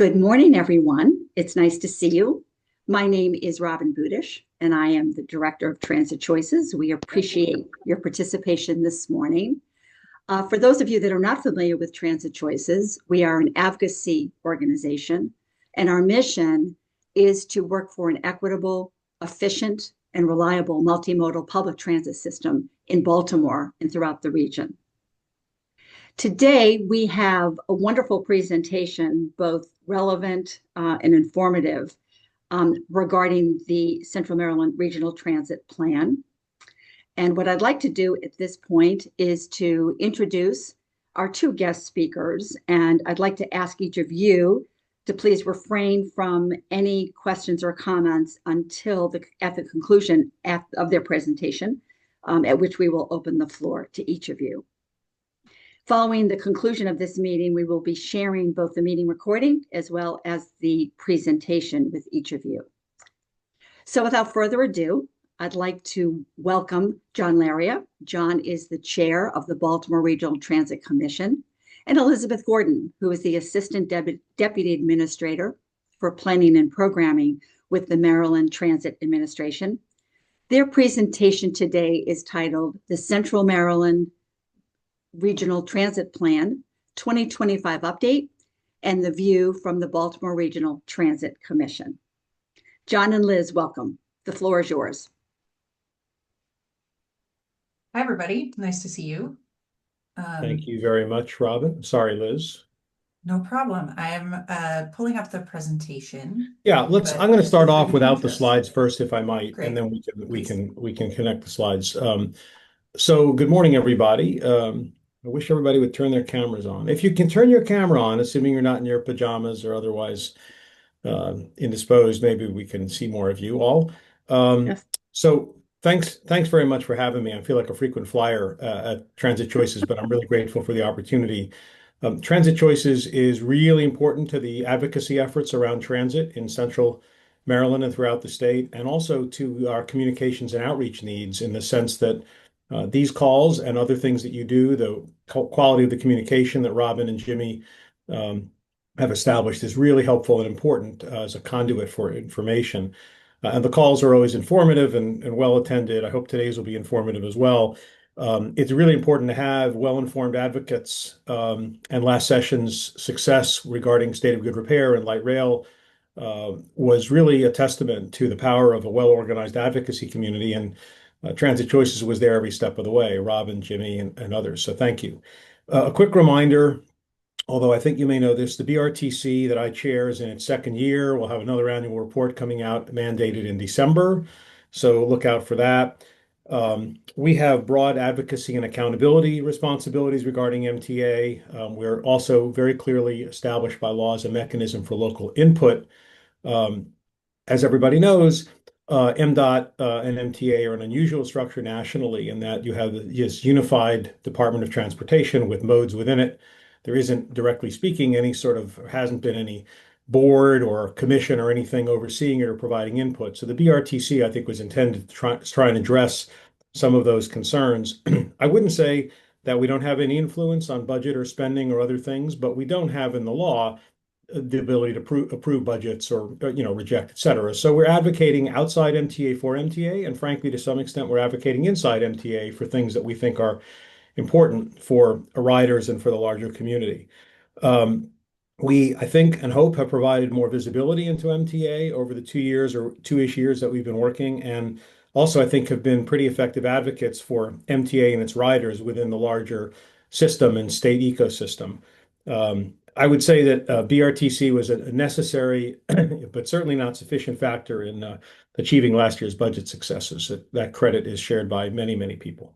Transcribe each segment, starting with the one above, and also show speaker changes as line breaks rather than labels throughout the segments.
Good morning, everyone. It's nice to see you. My name is Robin Budish, and I am the Director of Transit Choices. We appreciate your participation this morning. For those of you that are not familiar with Transit Choices, we are an advocacy organization, and our mission is to work for an equitable, efficient, and reliable multimodal public transit system in Baltimore and throughout the region. Today, we have a wonderful presentation, both relevant and informative, regarding the Central Maryland Regional Transit Plan. And what I'd like to do at this point is to introduce our two guest speakers, and I'd like to ask each of you to please refrain from any questions or comments until at the conclusion of their presentation, at which we will open the floor to each of you. Following the conclusion of this meeting, we will be sharing both the meeting recording as well as the presentation with each of you. So without further ado, I'd like to welcome Jon Laria. Jon is the chair of the Baltimore Regional Transit Commission, and Elizabeth Gordon, who is the Assistant Deputy Administrator for Planning and Programming with the Maryland Transit Administration. Their presentation today is titled The Central Maryland Regional Transit Plan 2025 Update and the View from the Baltimore Regional Transit Commission. Jon and Liz, welcome. The floor is yours.
Hi, everybody. Nice to see you.
Thank you very much, Robin. Sorry, Liz.
No problem. I'm pulling up the presentation.
Yeah, I'm going to start off without the slides first, if I might,
Great.
and then we can connect the slides. So good morning, everybody. I wish everybody would turn their cameras on. If you can turn your camera on, assuming you're not in your pajamas or otherwise indisposed, maybe we can see more of you all.
Yes.
So thanks very much for having me. I feel like a frequent flyer at Transit Choices, but I'm really grateful for the opportunity. Transit Choices is really important to the advocacy efforts around transit in Central Maryland and throughout the state, and also to our communications and outreach needs in the sense that these calls and other things that you do, the quality of the communication that Robin and Jimmy have established is really helpful and important as a conduit for information. And the calls are always informative and well attended. I hope today's will be informative as well. It's really important to have well-informed advocates, and last session's success regarding state of good repair and light rail was really a testament to the power of a well-organized advocacy community, and Transit Choices was there every step of the way, Robin, Jimmy, and others. So thank you. A quick reminder, although I think you may know this, the BRTC that I chair is in its second year. We'll have another annual report coming out mandated in December. So look out for that. We have broad advocacy and accountability responsibilities regarding MTA. We're also very clearly established by laws a mechanism for local input. As everybody knows, MDOT and MTA are an unusual structure nationally in that you have this unified Department of Transportation with modes within it. There isn't, directly speaking, hasn't been any board or commission or anything overseeing it or providing input. So the BRTC, I think, was intended to try and address some of those concerns. I wouldn't say that we don't have any influence on budget or spending or other things, but we don't have in the law the ability to approve budgets or reject, et cetera. So we're advocating outside MTA for MTA, and frankly, to some extent, we're advocating inside MTA for things that we think are important for riders and for the larger community. We, I think and hope, have provided more visibility into MTA over the 2 years or 2-ish years that we've been working, and also I think have been pretty effective advocates for MTA and its riders within the larger system and state ecosystem. I would say that BRTC was a necessary but certainly not sufficient factor in achieving last year's budget successes. That credit is shared by many, many people.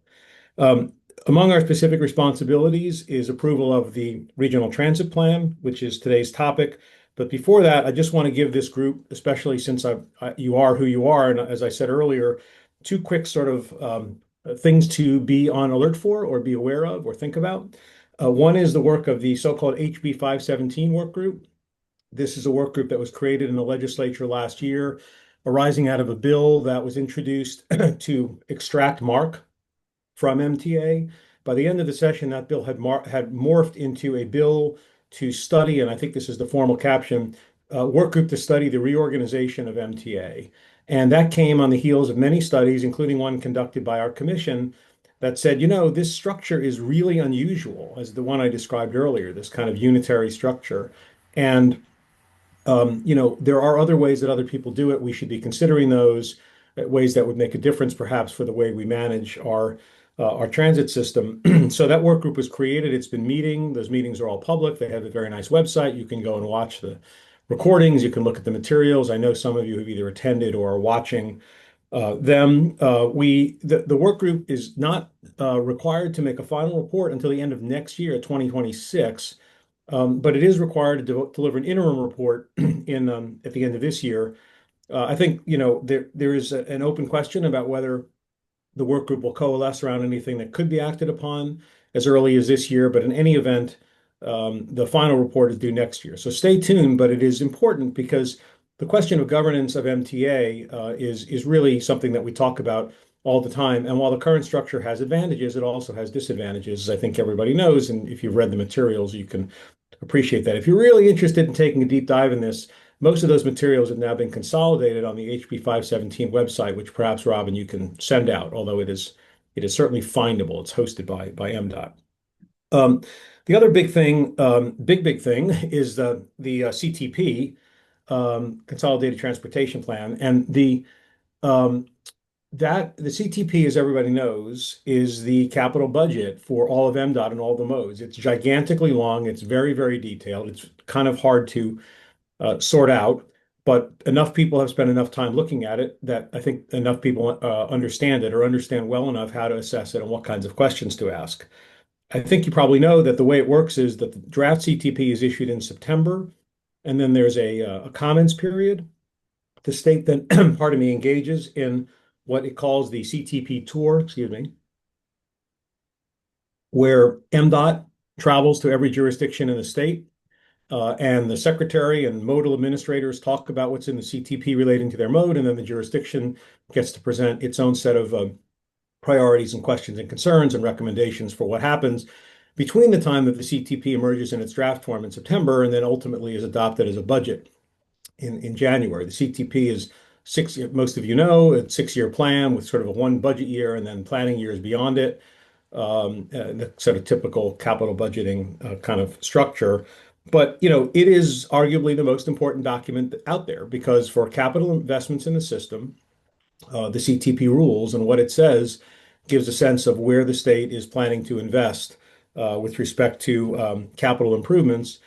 Among our specific responsibilities is approval of the Regional Transit Plan, which is today's topic. But before that, I just want to give this group, especially since you are who you are, and as I said earlier, two quick sort of things to be on alert for or be aware of or think about. One is the work of the so-called HB 517 work group. This is a work group that was created in the legislature last year, arising out of a bill that was introduced to extract MARC from MTA. By the end of the session, that bill had morphed into a bill to study, and I think this is the formal caption, work group to study the reorganization of MTA. And that came on the heels of many studies, including one conducted by our commission, that said, this structure is really unusual, as the one I described earlier, this kind of unitary structure. And there are other ways that other people do it. We should be considering those ways that would make a difference, perhaps, for the way we manage our transit system. So that work group was created. It's been meeting. Those meetings are all public. They have a very nice website. You can go and watch the recordings. You can look at the materials. I know some of you have either attended or are watching them. The work group is not required to make a final report until the end of next year, 2026. But it is required to deliver an interim report at the end of this year. I think there is an open question about whether the work group will coalesce around anything that could be acted upon as early as this year. But in any event, the final report is due next year. So stay tuned. But it is important because the question of governance of MTA is really something that we talk about all the time. And while the current structure has advantages, it also has disadvantages, as I think everybody knows. And if you've read the materials, you can appreciate that. If you're really interested in taking a deep dive in this, most of those materials have now been consolidated on the HB 517 website, which perhaps, Robin, you can send out, although it is certainly findable. It's hosted by MDOT. The other big thing, big thing, is the CTP, Consolidated Transportation Plan, and the CTP, as everybody knows, is the capital budget for all of MDOT and all the modes. It's gigantically long. It's very, very detailed. It's kind of hard to sort out, but enough people have spent enough time looking at it that I think enough people understand it or understand well enough how to assess it and what kinds of questions to ask. I think you probably know that the way it works is that the draft CTP is issued in September, and then there's a comments period. The state then, pardon me, engages in what it calls the CTP tour, where MDOT travels to every jurisdiction in the state, and the secretary and modal administrators talk about what's in the CTP relating to their mode, and then the jurisdiction gets to present its own set of priorities and questions and concerns and recommendations for what happens between the time that the CTP emerges in its draft form in September and then ultimately is adopted as a budget in January. The CTP is most of you know, a 6-year plan with sort of a one budget year and then planning years beyond it, the sort of typical capital budgeting kind of structure. But, it is arguably the most important document out there because for capital investments in the system, the CTP rules and what it says gives a sense of where the state is planning to invest with respect to capital improvements.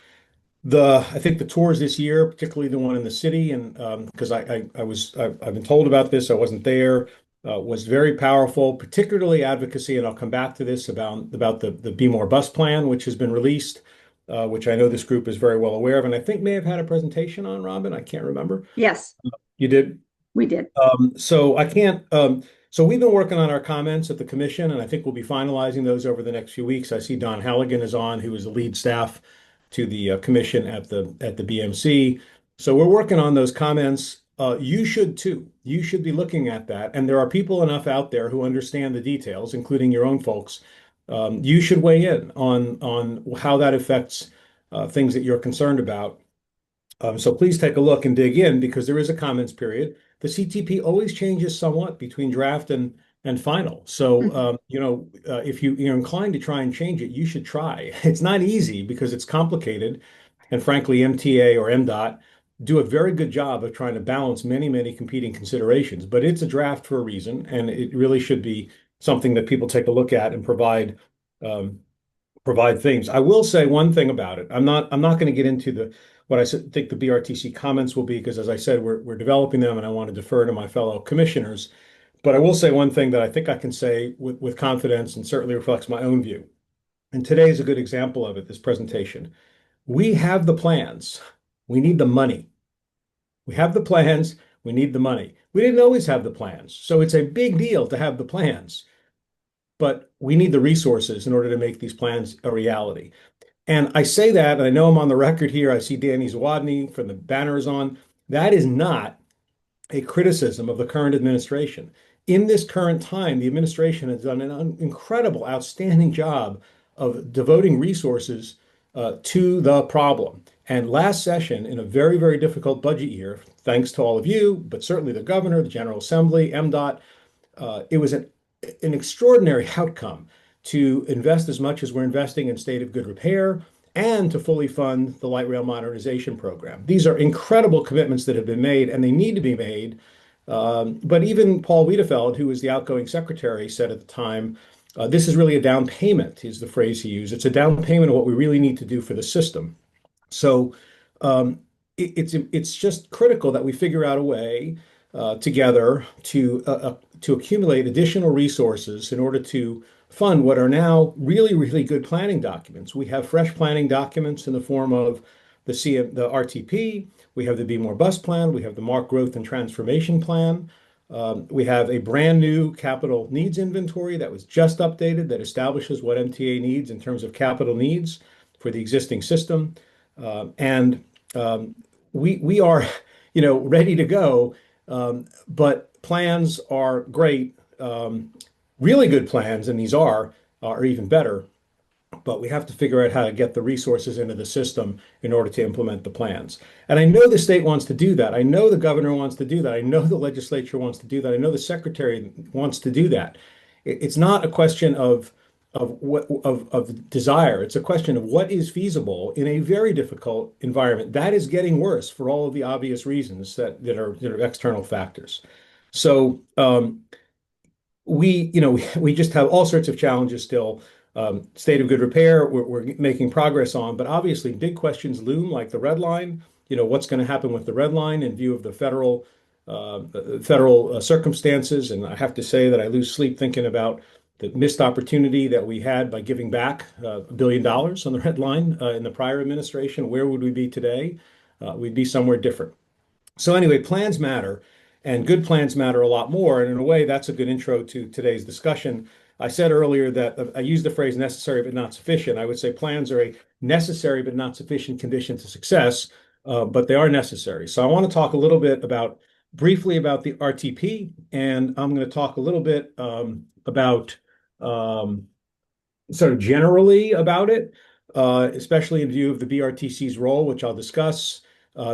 I think the tours this year, particularly the one in the city, and because I've been told about this, I wasn't there, was very powerful, particularly advocacy, and I'll come back to this about the Be More bus plan, which has been released, which I know this group is very well aware of, and I think may have had a presentation on, Robin. I can't remember.
Yes,
You did?
we did.
So I can't. So we've been working on our comments at the commission, and I think we'll be finalizing those over the next few weeks. I see Don Halligan is on, who is the lead staff to the commission at the BMC. So we're working on those comments. You should too. You should be looking at that. And there are people enough out there who understand the details, including your own folks. You should weigh in on how that affects things that you're concerned about. So please take a look and dig in because there is a comments period. The CTP always changes somewhat between draft and final. So, if you're inclined to try and change it, you should try. It's not easy because it's complicated. And frankly, MTA or MDOT do a very good job of trying to balance many, many competing considerations. But it's a draft for a reason, and it really should be something that people take a look at and provide things. I will say one thing about it. I'm not going to get into what I think the BRTC comments will be because, as I said, we're developing them, and I want to defer to my fellow commissioners. But I will say one thing that I think I can say with confidence and certainly reflects my own view. And today is a good example of it, this presentation. We have the plans. We need the money. We have the plans. We need the money. We didn't always have the plans. So it's a big deal to have the plans. But we need the resources in order to make these plans a reality. And I say that, and I know I'm on the record here. I see Danny Zawadny from the banners on. That is not a criticism of the current administration. In this current time, the administration has done an incredible, outstanding job of devoting resources to the problem. And last session, in a very, very difficult budget year, thanks to all of you, but certainly the governor, the General Assembly, MDOT, it was an extraordinary outcome to invest as much as we're investing in state of good repair and to fully fund the light rail modernization program. These are incredible commitments that have been made, and they need to be made. But even Paul Wiedefeld, who was the outgoing secretary, said at the time, this is really a down payment, is the phrase he used. It's a down payment of what we really need to do for the system. So it's just critical that we figure out a way together to accumulate additional resources in order to fund what are now really, really good planning documents. We have fresh planning documents in the form of the RTP. We have the Be More Bus Plan. We have the MARC Growth and Transformation Plan. We have a brand new capital needs inventory that was just updated that establishes what MTA needs in terms of capital needs for the existing system. And we are, ready to go. But plans are great, really good plans, and these are even better. But we have to figure out how to get the resources into the system in order to implement the plans. And I know the state wants to do that. I know the governor wants to do that. I know the legislature wants to do that. I know the secretary wants to do that. It's not a question of desire. It's a question of what is feasible in a very difficult environment. That is getting worse for all of the obvious reasons that are external factors. So we just have all sorts of challenges still. State of good repair, we're making progress on, but obviously big questions loom like the red line. What's going to happen with the red line in view of the federal circumstances? And I have to say that I lose sleep thinking about the missed opportunity that we had by giving back $1 billion on the red line in the prior administration. Where would we be today? We'd be somewhere different. So anyway, plans matter, and good plans matter a lot more. And in a way, that's a good intro to today's discussion. I said earlier that I used the phrase necessary but not sufficient. I would say plans are a necessary but not sufficient condition to success, but they are necessary. So I want to talk a little bit briefly about the RTP, and I'm going to talk a little bit about sort of generally about it, especially in view of the BRTC's role, which I'll discuss.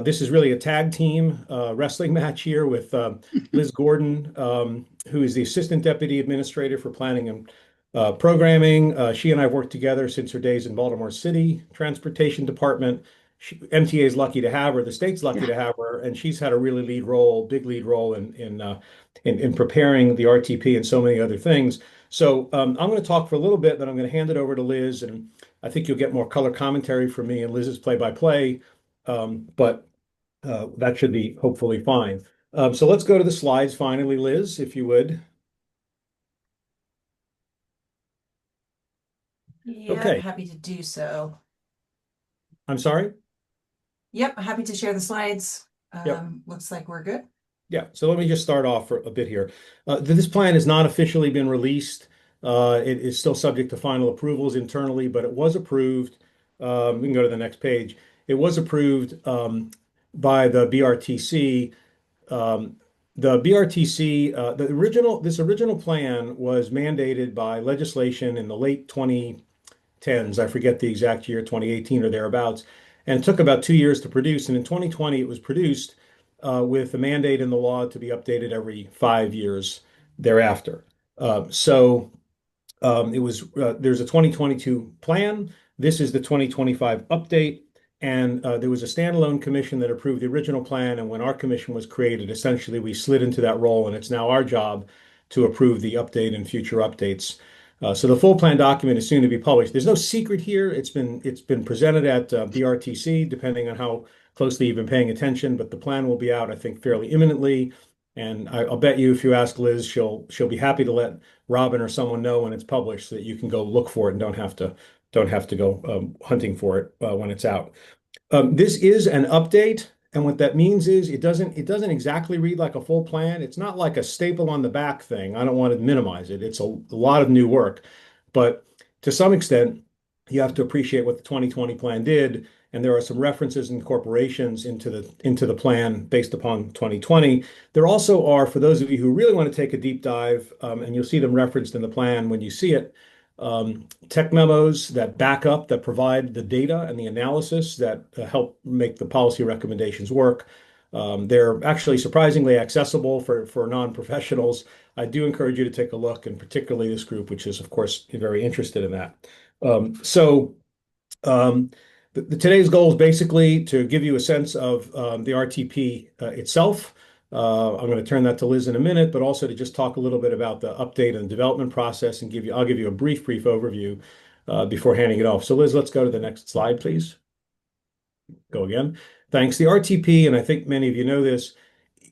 This is really a tag team wrestling match here with Liz Gordon, who is the Assistant Deputy Administrator for Planning and Programming. She and I have worked together since her days in Baltimore City Transportation Department. MTA is lucky to have her, the state's lucky to have her, and she's had a really big lead role in preparing the RTP and so many other things. So I'm going to talk for a little bit, then I'm going to hand it over to Liz, and I think you'll get more color commentary from me and Liz's play-by-play. But that should be hopefully fine. So let's go to the slides finally, Liz, if you would.
Yeah,
Okay.
happy to do so.
I'm sorry?
Yep, happy to share the slides.
Yep.
Looks like we're good.
Yeah, so let me just start off for a bit here. This plan has not officially been released. It is still subject to final approvals internally, but it was approved. We can go to the next page. It was approved by the BRTC. The BRTC, this original plan was mandated by legislation in the late 2010s. I forget the exact year, 2018 or thereabouts. And it took about 2 years to produce. And in 2020, it was produced with a mandate in the law to be updated every 5 years thereafter. There's a 2022 plan. This is the 2025 update. And there was a standalone commission that approved the original plan. And when our commission was created, essentially we slid into that role. And it's now our job to approve the update and future updates. So the full plan document is soon to be published. There's no secret here. It's been presented at BRTC, depending on how closely you've been paying attention. But the plan will be out, I think, fairly imminently. And I'll bet you if you ask Liz, she'll be happy to let Robin or someone know when it's published so that you can go look for it and don't have to go hunting for it when it's out. This is an update, and what that means is it doesn't exactly read like a full plan. It's not like a staple on the back thing. I don't want to minimize it. It's a lot of new work, but to some extent, you have to appreciate what the 2020 plan did, and there are some references and incorporations into the plan based upon 2020. There also are, for those of you who really want to take a deep dive, and you'll see them referenced in the plan when you see it. tech memos that back up, that provide the data and the analysis that help make the policy recommendations work. They're actually surprisingly accessible for non-professionals. I do encourage you to take a look, and particularly this group, which is, of course, very interested in that. Um, Today's goal is basically to give you a sense of the RTP itself. I'm going to turn that to Liz in a minute, but also to just talk a little bit about the update and development process and I'll give you a brief overview before handing it off. So Liz, let's go to the next slide, please. Go again. Thanks. The RTP, and I think many of you know this,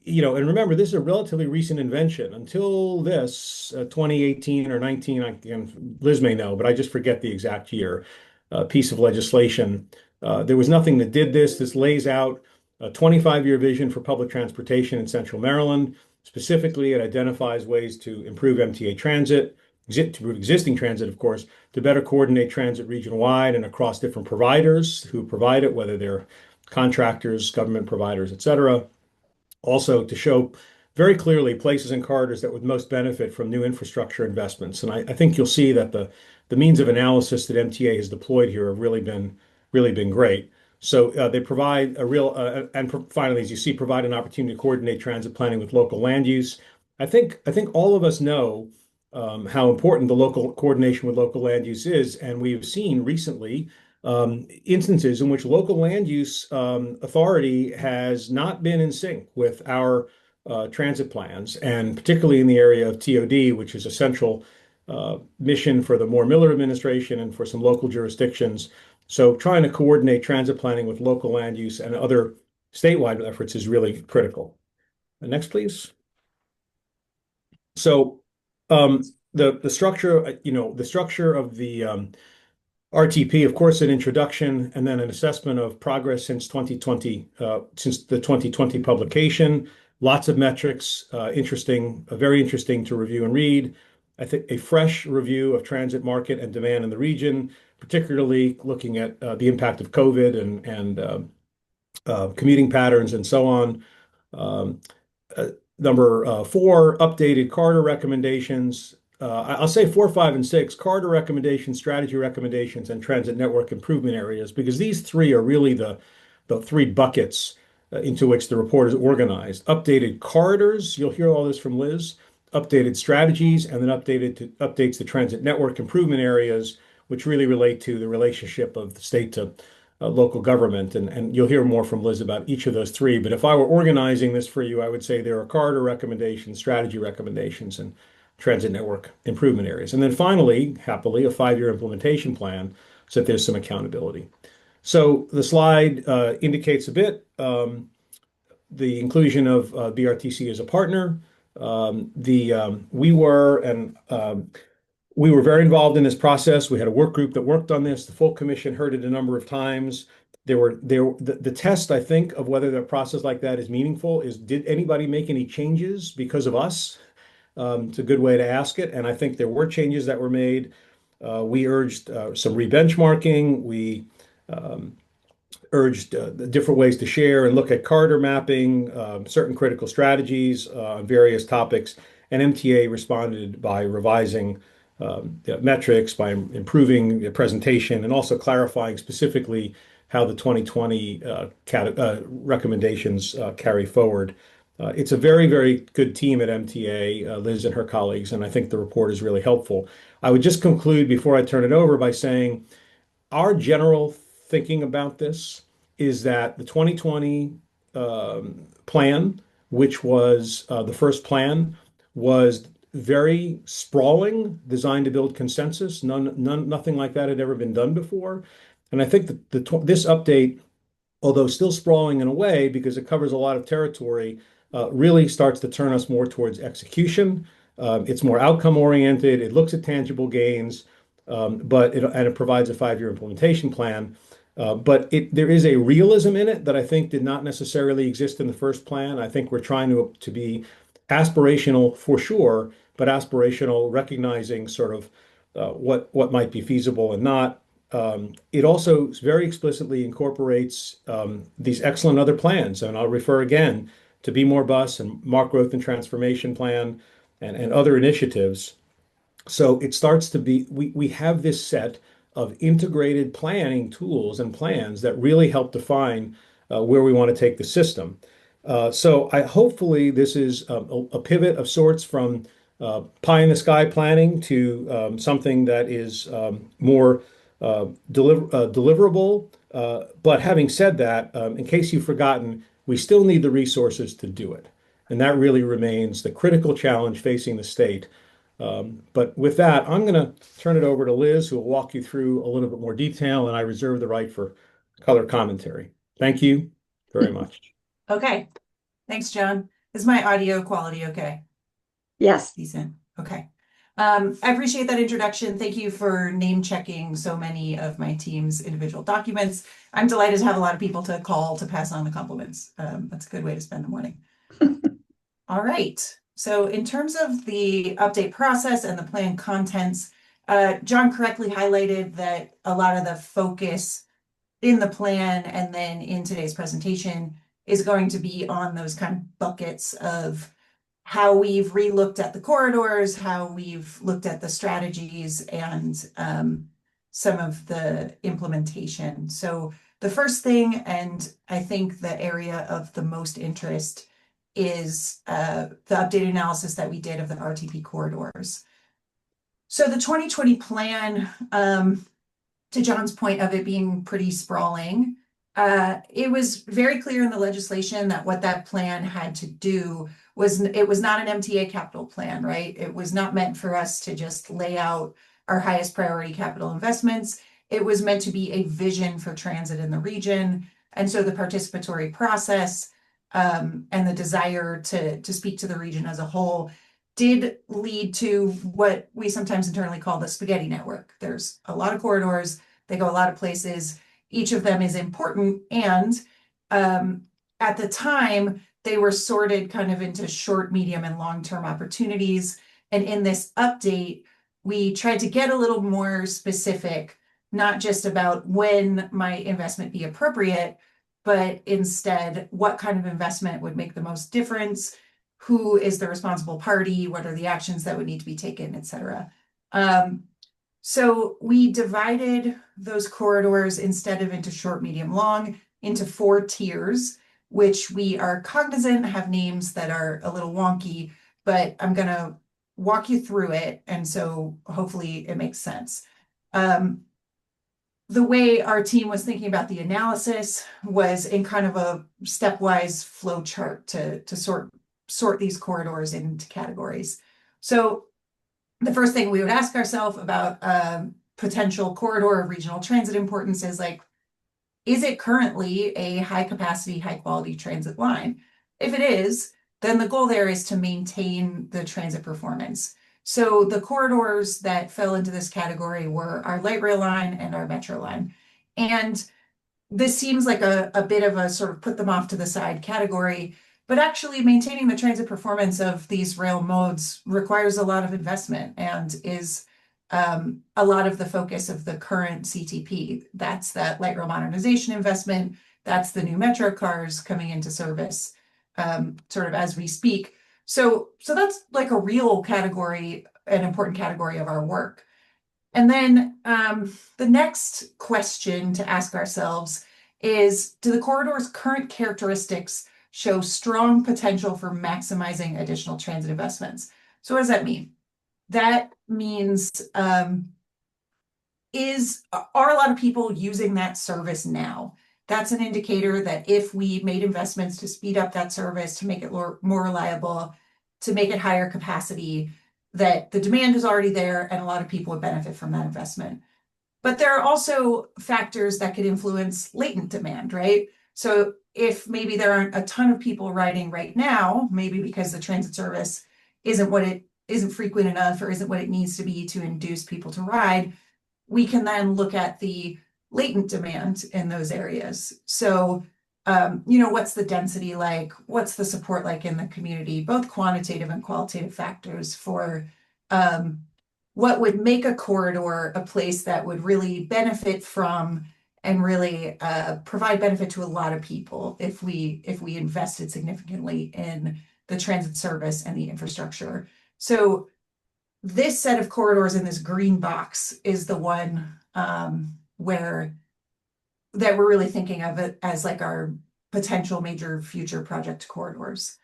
and remember, this is a relatively recent invention. Until this, 2018 or 19, Liz may know, but I just forget the exact year, piece of legislation. There was nothing that did this. This lays out a 25-year vision for public transportation in Central Maryland. Specifically, it identifies ways to improve MTA transit, to improve existing transit, of course, to better coordinate transit region-wide and across different providers who provide it, whether they're contractors, government providers, et cetera. Also, to show very clearly places and corridors that would most benefit from new infrastructure investments. And I think you'll see that the means of analysis that MTA has deployed here have really been great. So they provide a real, and finally, as you see, provide an opportunity to coordinate transit planning with local land use. I think all of us know how important the local coordination with local land use is, and we've seen recently instances in which local land use authority has not been in sync with our transit plans, and particularly in the area of TOD, which is a central mission for the Moore Miller administration and for some local jurisdictions. So trying to coordinate transit planning with local land use and other statewide efforts is really critical. Next, please. So the structure, the structure of the RTP, of course, an introduction and then an assessment of progress since 2020, since the 2020 publication. Lots of metrics, very interesting to review and read. I think a fresh review of transit market and demand in the region, particularly looking at the impact of COVID and commuting patterns and so on. Number 4, updated corridor recommendations. I'll say 4, 5, and 6, corridor recommendations, strategy recommendations, and transit network improvement areas, because these 3 are really the 3 buckets into which the report is organized. Updated corridors, you'll hear all this from Liz, updated strategies, and then updates to transit network improvement areas, which really relate to the relationship of the state to local government. And you'll hear more from Liz about each of those 3. But if I were organizing this for you, I would say there are corridor recommendations, strategy recommendations, and transit network improvement areas. And then finally, happily, a 5-year implementation plan so that there's some accountability. So the slide indicates a bit the inclusion of BRTC as a partner. We were very involved in this process. We had a work group that worked on this. The full commission heard it a number of times. The test, I think, of whether a process like that is meaningful is, did anybody make any changes because of us? It's a good way to ask it. And I think there were changes that were made. We urged some re-benchmarking. We urged different ways to share and look at corridor mapping, certain critical strategies on various topics. And MTA responded by revising the metrics, by improving the presentation, and also clarifying specifically how the 2020 recommendations carry forward. It's a very, very good team at MTA, Liz and her colleagues, and I think the report is really helpful. I would just conclude before I turn it over by saying our general thinking about this is that the 2020 plan, which was the first plan, was very sprawling, designed to build consensus. Nothing like that had ever been done before. And I think that this update, although still sprawling in a way because it covers a lot of territory, really starts to turn us more towards execution. It's more outcome oriented. It looks at tangible gains, but it provides a 5-year implementation plan. But there is a realism in it that I think did not necessarily exist in the first plan. I think we're trying to be aspirational for sure, but aspirational, recognizing sort of what might be feasible and not. It also very explicitly incorporates these excellent other plans, and I'll refer again to Be More Bus and Mark Growth and Transformation Plan and other initiatives So it starts to be, we have this set of integrated planning tools and plans that really help define where we want to take the system. So hopefully this is a pivot of sorts from pie in the sky planning to something that is more deliverable. But having said that, in case you've forgotten, we still need the resources to do it. And that really remains the critical challenge facing the state. But with that, I'm going to turn it over to Liz, who will walk you through a little bit more detail, and I reserve the right for color commentary. Thank you very much.
Okay, thanks, John. Is my audio quality okay?
Yes.
Decent. Okay. I appreciate that introduction. Thank you for name checking so many of my team's individual documents. I'm delighted to have a lot of people to call to pass on the compliments. That's a good way to spend the morning. All right. So in terms of the update process and the plan contents, John correctly highlighted that a lot of the focus in the plan and then in today's presentation is going to be on those kind of buckets of how we've relooked at the corridors, how we've looked at the strategies, and some of the implementation. So the first thing, and I think the area of the most interest, is the updated analysis that we did of the RTP corridors. So the 2020 plan, to John's point of it being pretty sprawling, it was very clear in the legislation that what that plan had to do was, it was not an MTA capital plan, right? It was not meant for us to just lay out our highest priority capital investments. It was meant to be a vision for transit in the region. And so the participatory process and the desire to speak to the region as a whole did lead to what we sometimes internally call the spaghetti network. There's a lot of corridors, they go a lot of places. Each of them is important, and at the time, they were sorted kind of into short, medium, and long-term opportunities. And in this update, we tried to get a little more specific, not just about when might investment be appropriate, but instead what kind of investment would make the most difference, who is the responsible party, what are the actions that would need to be taken, et cetera. So we divided those corridors, instead of into short, medium, long, into 4 tiers, which we are cognizant have names that are a little wonky, but I'm going to walk you through it. And so hopefully it makes sense. The way our team was thinking about the analysis was in kind of a stepwise flow chart to sort these corridors into categories. So the first thing we would ask ourselves about potential corridor of regional transit importance is, like, is it currently a high capacity, high quality transit line? If it is, then the goal there is to maintain the transit performance. So the corridors that fell into this category were our light rail line and our metro line. And this seems like a bit of a sort of put them off to the side category, but actually maintaining the transit performance of these rail modes requires a lot of investment and is a lot of the focus of the current CTP. That's that light rail modernization investment. That's the new metro cars coming into service sort of as we speak. So that's like a real category, an important category of our work. And then the next question to ask ourselves is, do the corridor's current characteristics show strong potential for maximizing additional transit investments? So what does that mean? That means, are a lot of people using that service now? That's an indicator that if we made investments to speed up that service, to make it more reliable, to make it higher capacity, that the demand is already there and a lot of people would benefit from that investment. But there are also factors that could influence latent demand, right? So if maybe there aren't a ton of people riding right now, maybe because the transit service isn't frequent enough or isn't what it needs to be to induce people to ride, we can then look at the latent demand in those areas. So, what's the density like? What's the support like in the community? Both quantitative and qualitative factors for what would make a corridor a place that would really benefit from and really provide benefit to a lot of people if we invested significantly in the transit service and the infrastructure. So this set of corridors in this green box is the one that we're really thinking of it as like our potential major future project corridors.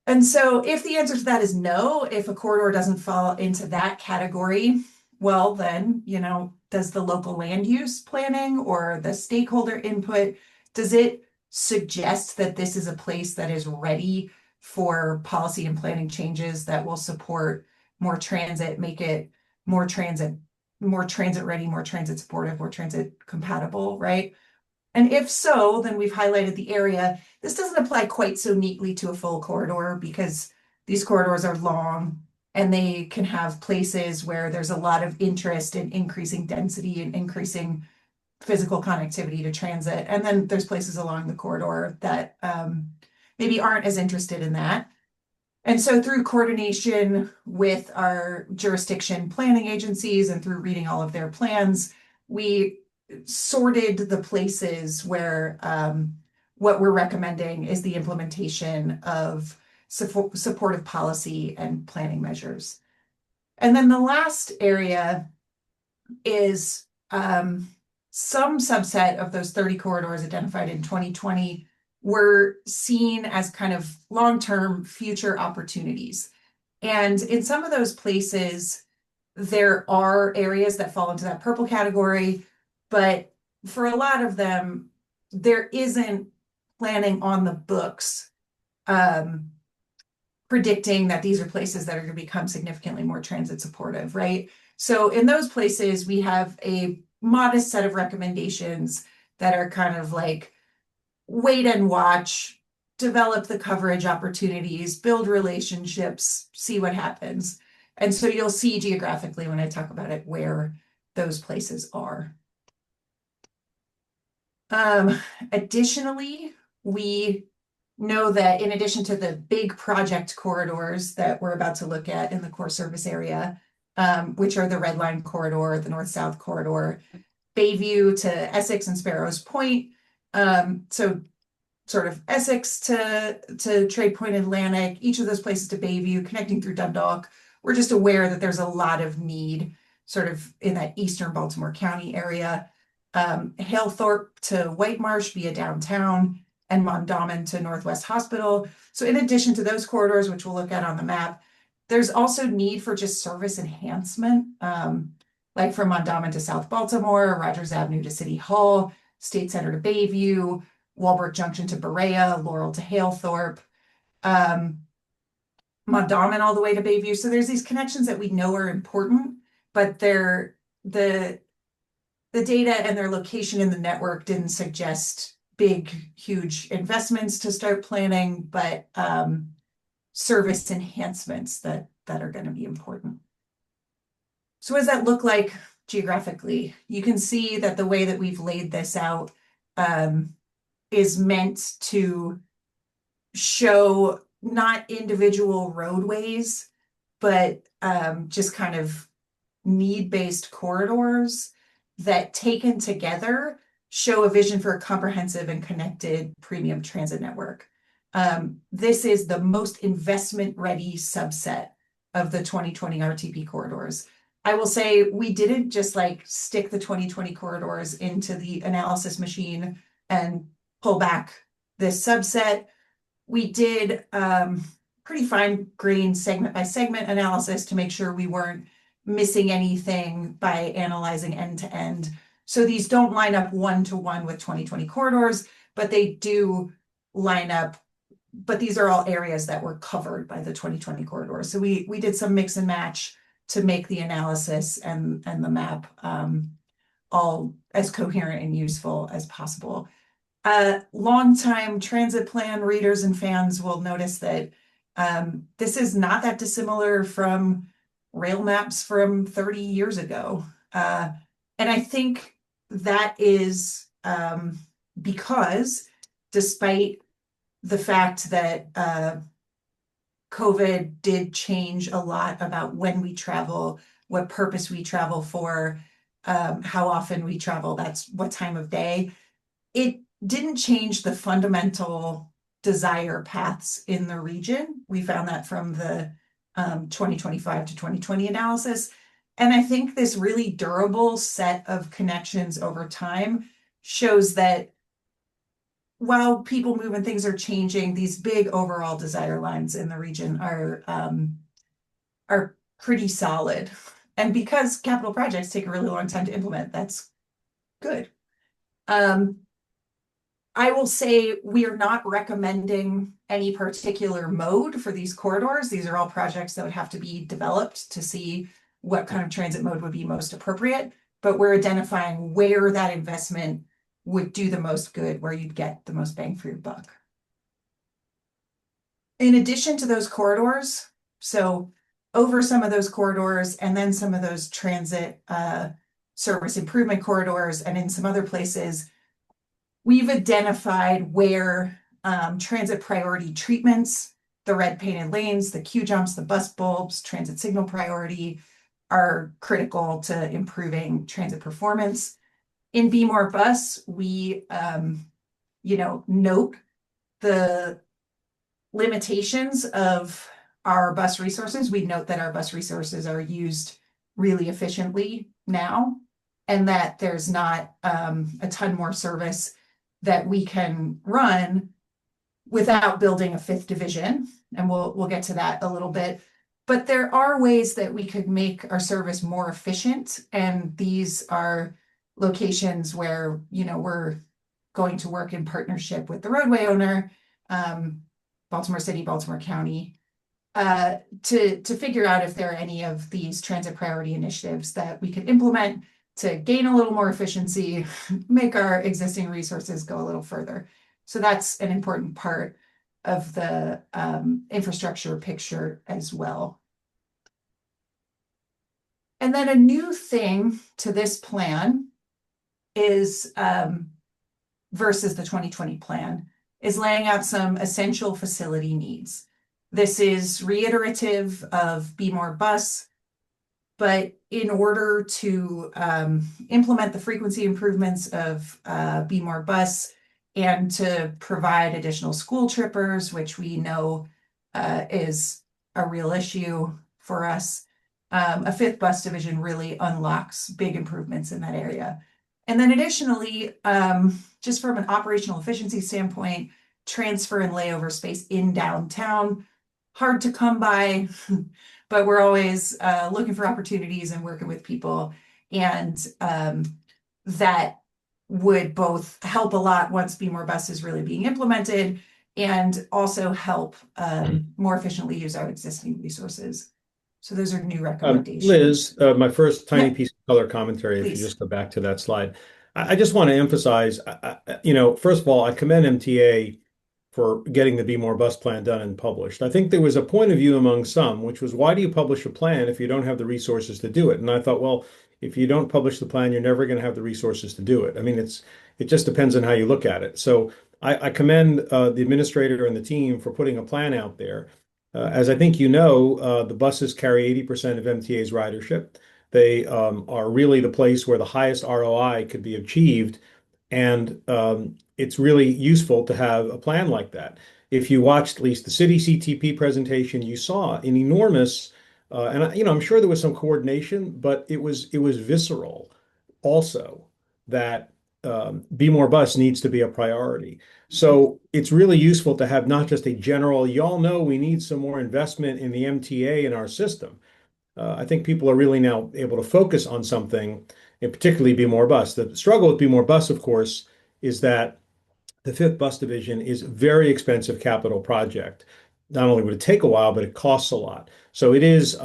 And so if the answer to that is no, if a corridor doesn't fall into that category, well, then, does the local land use planning or the stakeholder input, does it suggest that this is a place that is ready for policy and planning changes that will support more transit, make it more transit ready, more transit supportive, more transit compatible, right? And if so, then we've highlighted the area. This doesn't apply quite so neatly to a full corridor because these corridors are long and they can have places where there's a lot of interest in increasing density and increasing physical connectivity to transit. And then there's places along the corridor that maybe aren't as interested in that. And so through coordination with our jurisdiction planning agencies and through reading all of their plans, we sorted the places where what we're recommending is the implementation of supportive policy and planning measures. And then the last area is some subset of those 30 corridors identified in 2020 were seen as kind of long-term future opportunities. And in some of those places, there are areas that fall into that purple category, but for a lot of them, there isn't planning on the books predicting that these are places that are going to become significantly more transit supportive, right? So in those places, we have a modest set of recommendations that are kind of like wait and watch, develop the coverage opportunities, build relationships, see what happens. And so you'll see geographically when I talk about it where those places are. Additionally, we know that in addition to the big project corridors that we're about to look at in the core service area, which are the Red Line corridor, the North-South corridor, Bayview to Essex and Sparrows Point, so sort of Essex to Trade Point Atlantic, each of those places to Bayview, connecting through Dundalk. We're just aware that there's a lot of need sort of in that eastern Baltimore County area. Halethorpe to White Marsh via downtown, and Mondawmin to Northwest Hospital. So in addition to those corridors, which we'll look at on the map, there's also need for just service enhancement, like from Mondawmin to South Baltimore, Rogers Avenue to City Hall, State Center to Bayview, Walbrook Junction to Berea, Laurel to Halethorpe, Mondawmin all the way to Bayview. So there's these connections that we know are important, but the data and their location in the network didn't suggest big, huge investments to start planning, but service enhancements that are going to be important. So what does that look like geographically? You can see that the way that we've laid this out is meant to show not individual roadways, but just kind of need-based corridors that taken together show a vision for a comprehensive and connected premium transit network. This is the most investment-ready subset of the 2020 RTP corridors. I will say we didn't just like stick the 2020 corridors into the analysis machine and pull back this subset. We did pretty fine-grained segment by segment analysis to make sure we weren't missing anything by analyzing end to end. So these don't line up one-to-one with 2020 corridors, but they do line up, but these are all areas that were covered by the 2020 corridors. So we did some mix and match to make the analysis and the map all as coherent and useful as possible. Longtime transit plan readers and fans will notice that this is not that dissimilar from rail maps from 30 years ago. And I think that is because despite the fact that COVID did change a lot about when we travel, what purpose we travel for, how often we travel, that's what time of day, it didn't change the fundamental desire paths in the region. We found that from the 2025 to 2020 analysis. And I think this really durable set of connections over time shows that while people move and things are changing, these big overall desire lines in the region are pretty solid. And because capital projects take a really long time to implement, that's good. I will say we are not recommending any particular mode for these corridors. These are all projects that would have to be developed to see what kind of transit mode would be most appropriate, but we're identifying where that investment would do the most good, where you'd get the most bang for your buck. In addition to those corridors, so over some of those corridors and then some of those transit service improvement corridors and in some other places, we've identified where transit priority treatments, the red painted lanes, the queue jumps, the bus bulbs, transit signal priority are critical to improving transit performance. In Be More Bus, we note the limitations of our bus resources. We note that our bus resources are used really efficiently now, and that there's not a ton more service that we can run without building a fifth division, and we'll get to that a little bit. But there are ways that we could make our service more efficient, and these are locations where we're going to work in partnership with the roadway owner, Baltimore City, Baltimore County, to figure out if there are any of these transit priority initiatives that we could implement to gain a little more efficiency, make our existing resources go a little further. So that's an important part of the infrastructure picture as well. And then a new thing to this plan is, versus the 2020 plan, is laying out some essential facility needs. This is reiterative of Be More Bus, but in order to implement the frequency improvements of Be More Bus and to provide additional school trippers, which we know is a real issue for us, a fifth bus division really unlocks big improvements in that area. And then additionally, just from an operational efficiency standpoint, transfer and layover space in downtown, hard to come by, but we're always looking for opportunities and working with people. And that would both help a lot once Be More Bus is really being implemented, and also help more efficiently use our existing resources. So those are new recommendations.
Liz, my first tiny
Yep.
piece of color commentary, if you
Please.
just go back to that slide. I just want to emphasize, first of all, I commend MTA for getting the Be More Bus plan done and published. I think there was a point of view among some, which was, why do you publish a plan if you don't have the resources to do it? And I thought, well, if you don't publish the plan, you're never going to have the resources to do it. I mean, it just depends on how you look at it. So I commend the administrator and the team for putting a plan out there. As I think the buses carry 80% of MTA's ridership. They are really the place where the highest ROI could be achieved. And it's really useful to have a plan like that. If you watched at least the city CTP presentation, you saw an enormous, and I'm sure there was some coordination, but it was visceral also that Be More Bus needs to be a priority. So it's really useful to have not just a general, y'all know we need some more investment in the MTA in our system. I think people are really now able to focus on something, and particularly Be More Bus. The struggle with Be More Bus, of course, is that the fifth bus division is a very expensive capital project. Not only would it take a while, but it costs a lot. So it is,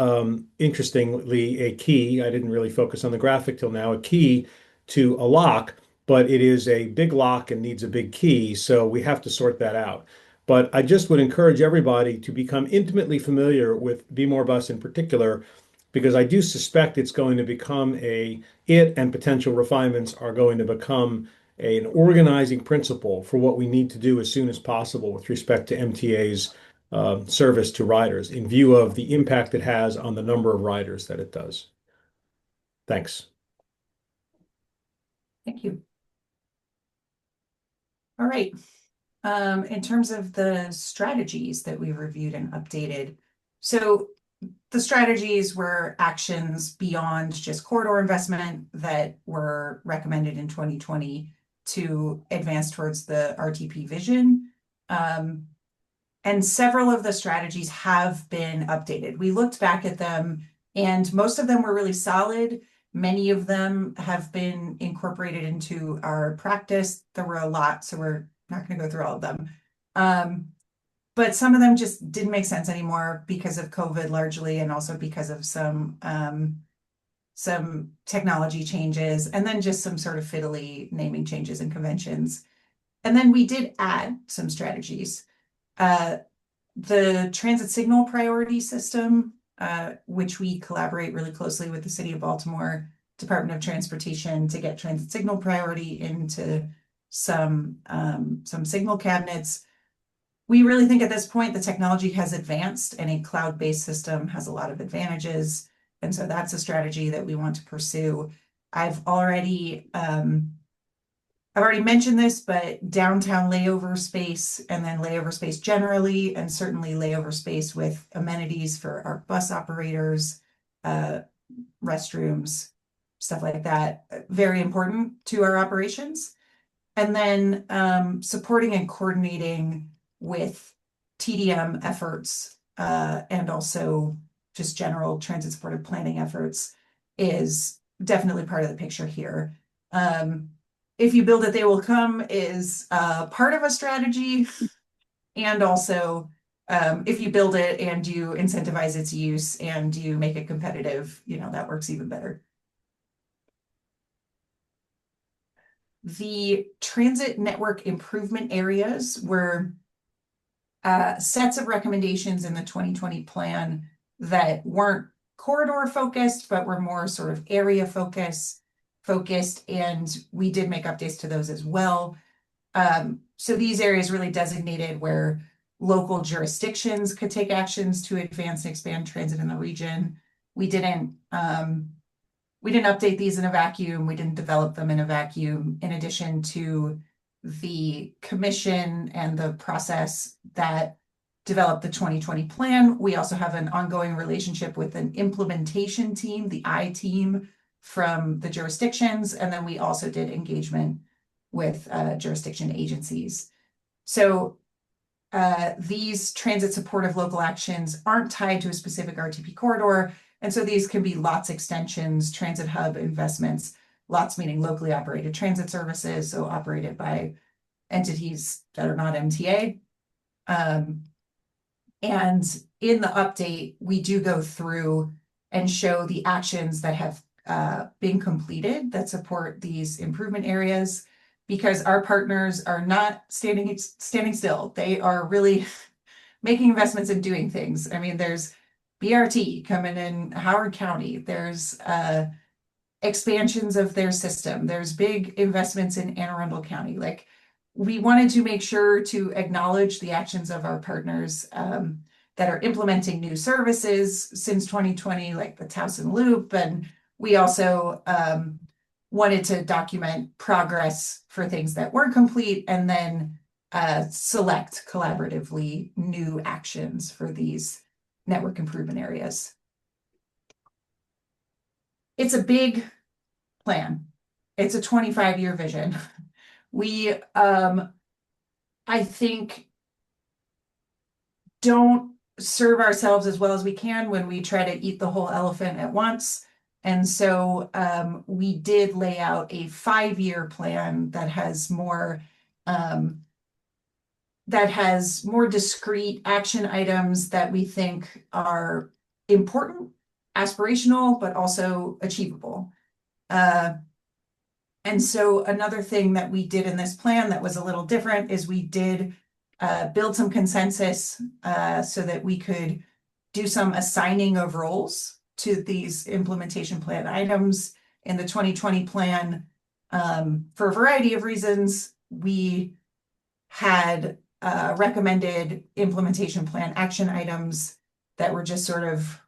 interestingly, a key. I didn't really focus on the graphic till now, a key to a lock, but it is a big lock and needs a big key. So we have to sort that out. But I just would encourage everybody to become intimately familiar with Be More Bus in particular, because I do suspect it's going to become it and potential refinements are going to become an organizing principle for what we need to do as soon as possible with respect to MTA's service to riders, in view of the impact it has on the number of riders that it does. Thanks.
Thank you. All right. In terms of the strategies that we reviewed and updated, so the strategies were actions beyond just corridor investment that were recommended in 2020 to advance towards the RTP vision. And several of the strategies have been updated. We looked back at them, and most of them were really solid. Many of them have been incorporated into our practice. There were a lot, so we're not going to go through all of them. But some of them just didn't make sense anymore because of COVID largely, and also because of some technology changes, and then just some sort of fiddly naming changes and conventions. And then we did add some strategies. The transit signal priority system, which we collaborate really closely with the City of Baltimore Department of Transportation to get transit signal priority into some signal cabinets. We really think at this point the technology has advanced, and a cloud-based system has a lot of advantages. And so that's a strategy that we want to pursue. I've already mentioned this, but downtown layover space, and then layover space generally, and certainly layover space with amenities for our bus operators, restrooms, stuff like that, very important to our operations. And then supporting and coordinating with TDM efforts and also just general transit supportive planning efforts is definitely part of the picture here. If you build it, they will come is part of a strategy. And also, if you build it and you incentivize its use and you make it competitive, that works even better. The transit network improvement areas were sets of recommendations in the 2020 plan that weren't corridor focused, but were more sort of area focused, and we did make updates to those as well. So these areas really designated where local jurisdictions could take actions to advance and expand transit in the region. We didn't update these in a vacuum. We didn't develop them in a vacuum. In addition to the commission and the process that developed the 2020 plan, we also have an ongoing relationship with an implementation team, the I team, from the jurisdictions, and then we also did engagement with jurisdiction agencies. So these transit supportive local actions aren't tied to a specific RTP corridor, and so these can be LOTS extensions, transit hub investments, LOTS meaning locally operated transit services, so operated by entities that are not MTA. And in the update, we do go through and show the actions that have been completed that support these improvement areas, because our partners are not standing still. They are really making investments and doing things. I mean, there's BRT coming in Harford County. There's expansions of their system. There's big investments in Arundel County. Like, we wanted to make sure to acknowledge the actions of our partners that are implementing new services since 2020, like the Towson Loop. And we also wanted to document progress for things that weren't complete, and then select collaboratively new actions for these network improvement areas. It's a big plan. It's a 25-year vision. We, I think, don't serve ourselves as well as we can when we try to eat the whole elephant at once. And so we did lay out a 5-year plan that has more discrete action items that we think are important, aspirational, but also achievable. And so another thing that we did in this plan that was a little different is we did build some consensus so that we could do some assigning of roles to these implementation plan items. In the 2020 plan, for a variety of reasons, we had recommended implementation plan action items that were just sort of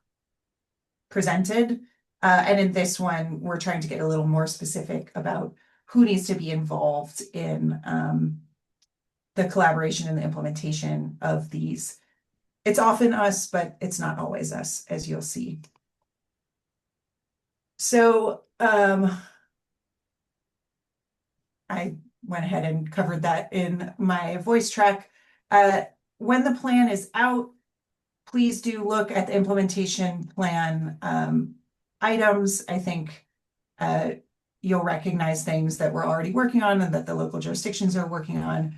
presented. And in this one, we're trying to get a little more specific about who needs to be involved in the collaboration and the implementation of these It's often us, but it's not always us, as you'll see. So I went ahead and covered that in my voice track. When the plan is out, please do look at the implementation plan items. I think you'll recognize things that we're already working on and that the local jurisdictions are working on.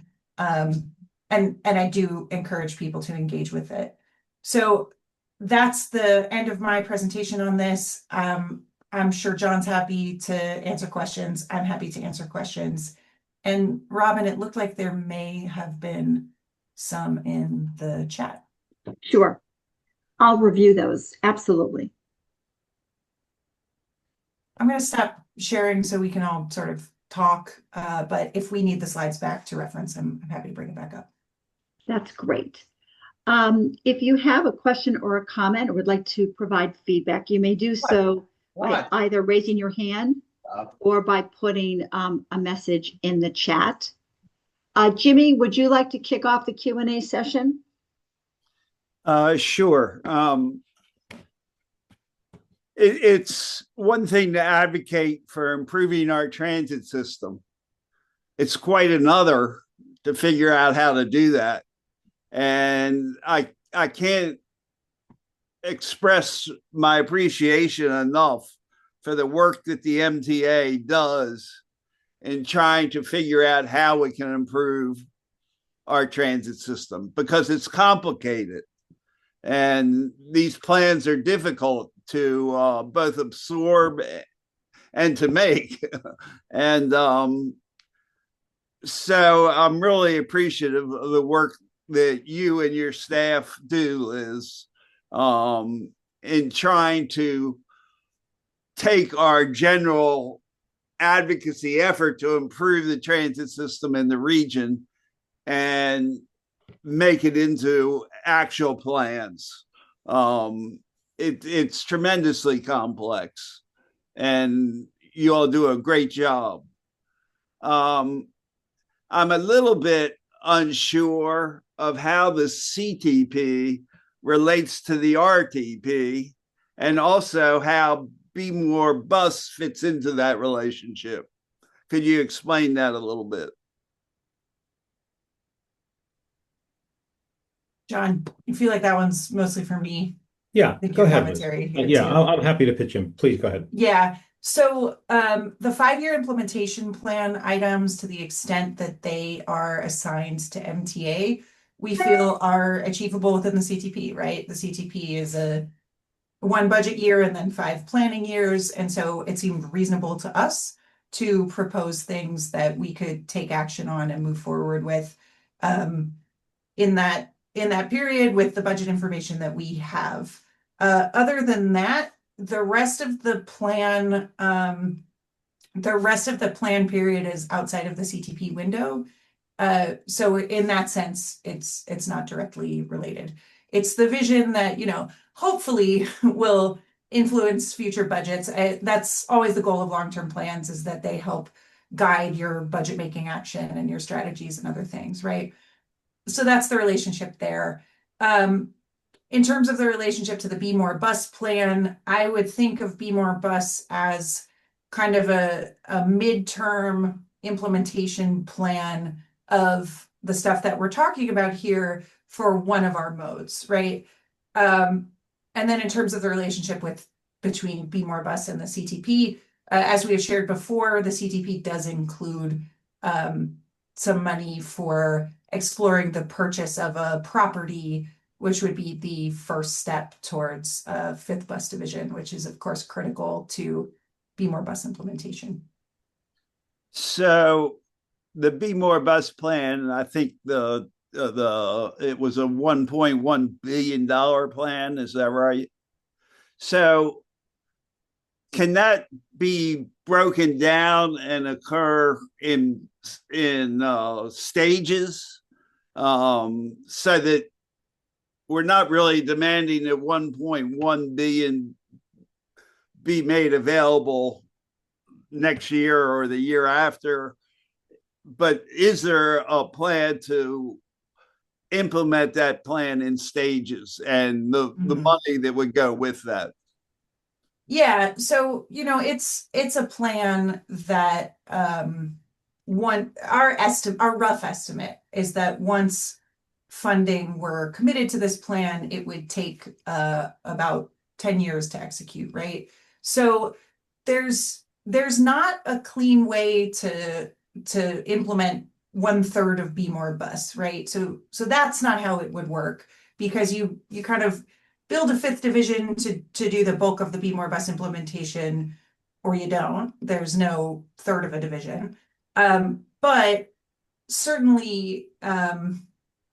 And I do encourage people to engage with it. So that's the end of my presentation on this. I'm sure John's happy to answer questions. I'm happy to answer questions. And Robin, it looked like there may have been some in the chat.
Sure. I'll review those. Absolutely.
I'm going to stop sharing so we can all sort of talk. But if we need the slides back to reference, I'm happy to bring it back up.
That's great. If you have a question or a comment or would like to provide feedback, you may do so by either raising your hand or by putting a message in the chat. Jimmy, would you like to kick off the Q&A session?
Sure. It's one thing to advocate for improving our transit system. It's quite another to figure out how to do that. And I can't express my appreciation enough for the work that the MTA does in trying to figure out how we can improve our transit system, because it's complicated. And these plans are difficult to both absorb and to make. And so I'm really appreciative of the work that you and your staff do, Liz, in trying to take our general advocacy effort to improve the transit system in the region and make it into actual plans. It's tremendously complex, and you all do a great job. I'm a little bit unsure of how the CTP relates to the RTP, and also how Be More Bus fits into that relationship. Could you explain that a little bit?
John, you feel like that one's mostly for me?
Yeah, go ahead, Liz. Yeah,
too.
I'm happy to pitch in. Please go ahead.
Yeah. So the 5-year implementation plan items, to the extent that they are assigned to MTA, we feel are achievable within the CTP, right? The CTP is a 1 budget year and then 5 planning years. And so it seemed reasonable to us to propose things that we could take action on and move forward with in that period with the budget information that we have. Other than that, the rest of the plan period is outside of the CTP window. So in that sense, it's not directly related. It's the vision that, hopefully will influence future budgets. That's always the goal of long-term plans, is that they help guide your budget making action and your strategies and other things, right? So that's the relationship there. In terms of the relationship to the Be More Bus plan, I would think of Be More Bus as kind of a midterm implementation plan of the stuff that we're talking about here for one of our modes, right? And then in terms of the relationship between Be More Bus and the CTP, as we have shared before, the CTP does include some money for exploring the purchase of a property, which would be the first step towards 5th Bus Division, which is, of course, critical to Be More Bus implementation.
So the Be More Bus plan, I think it was a $1.1 billion plan. Is that right? So can that be broken down and occur in stages, so that we're not really demanding that 1.1 billion be made available next year or the year after? But is there a plan to implement that plan in stages and the money that would go with that?
Yeah, so it's a plan that our rough estimate is that once funding were committed to this plan, it would take about 10 years to execute, right? So there's not a clean way to implement 1/3 of Be More Bus, right? So that's not how it would work, because you kind of build a fifth division to do the bulk of the Be More Bus implementation, or you don't. There's no third of a division. But certainly,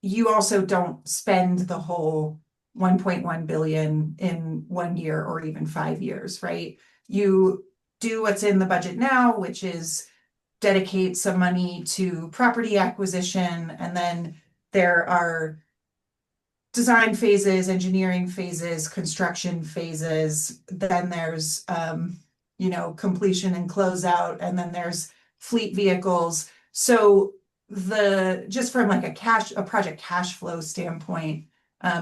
you also don't spend the whole 1.1 billion in 1 year or even 5 years, right? You do what's in the budget now, which is dedicate some money to property acquisition, and then there are design phases, engineering phases, construction phases. Then there's completion and closeout, and then there's fleet vehicles. So just from like a project cash flow standpoint,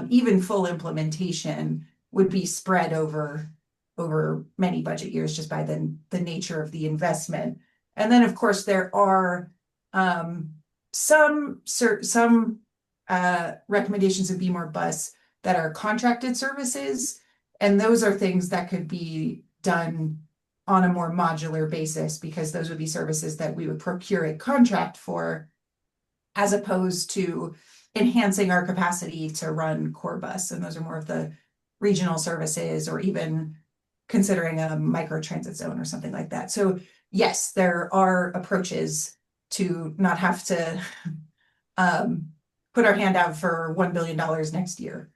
even full implementation would be spread over many budget years just by the nature of the investment. And then of course there are some recommendations of Be More Bus that are contracted services, and those are things that could be done on a more modular basis, because those would be services that we would procure a contract for, as opposed to enhancing our capacity to run core bus. And those are more of the regional services, or even considering a micro transit zone or something like that. So yes, there are approaches to not have to put our hand out for $1 billion next year.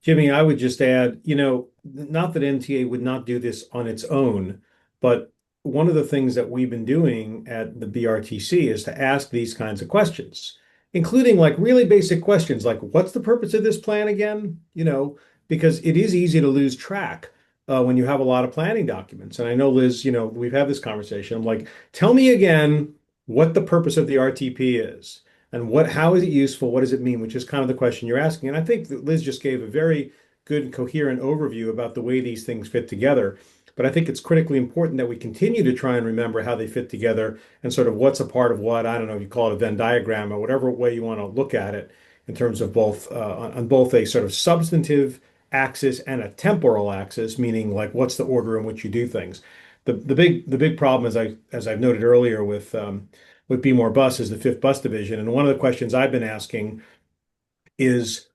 Jimmy, I would just add, not that MTA would not do this on its own, but one of the things that we've been doing at the BRTC is to ask these kinds of questions, including like really basic questions like, what's the purpose of this plan again? Because it is easy to lose track when you have a lot of planning documents. And I know, Liz, we've had this conversation. I'm like, tell me again what the purpose of the RTP is. And how is it useful? What does it mean? Which is kind of the question you're asking. And I think that Liz just gave a very good and coherent overview about the way these things fit together. But I think it's critically important that we continue to try and remember how they fit together and sort of what's a part of what. I don't know if you call it a Venn diagram or whatever way you want to look at it, in terms of both on both a sort of substantive axis and a temporal axis, meaning like what's the order in which you do things. The big problem, as I've noted earlier with Be More Bus, is the fifth bus division. And one of the questions I've been asking is,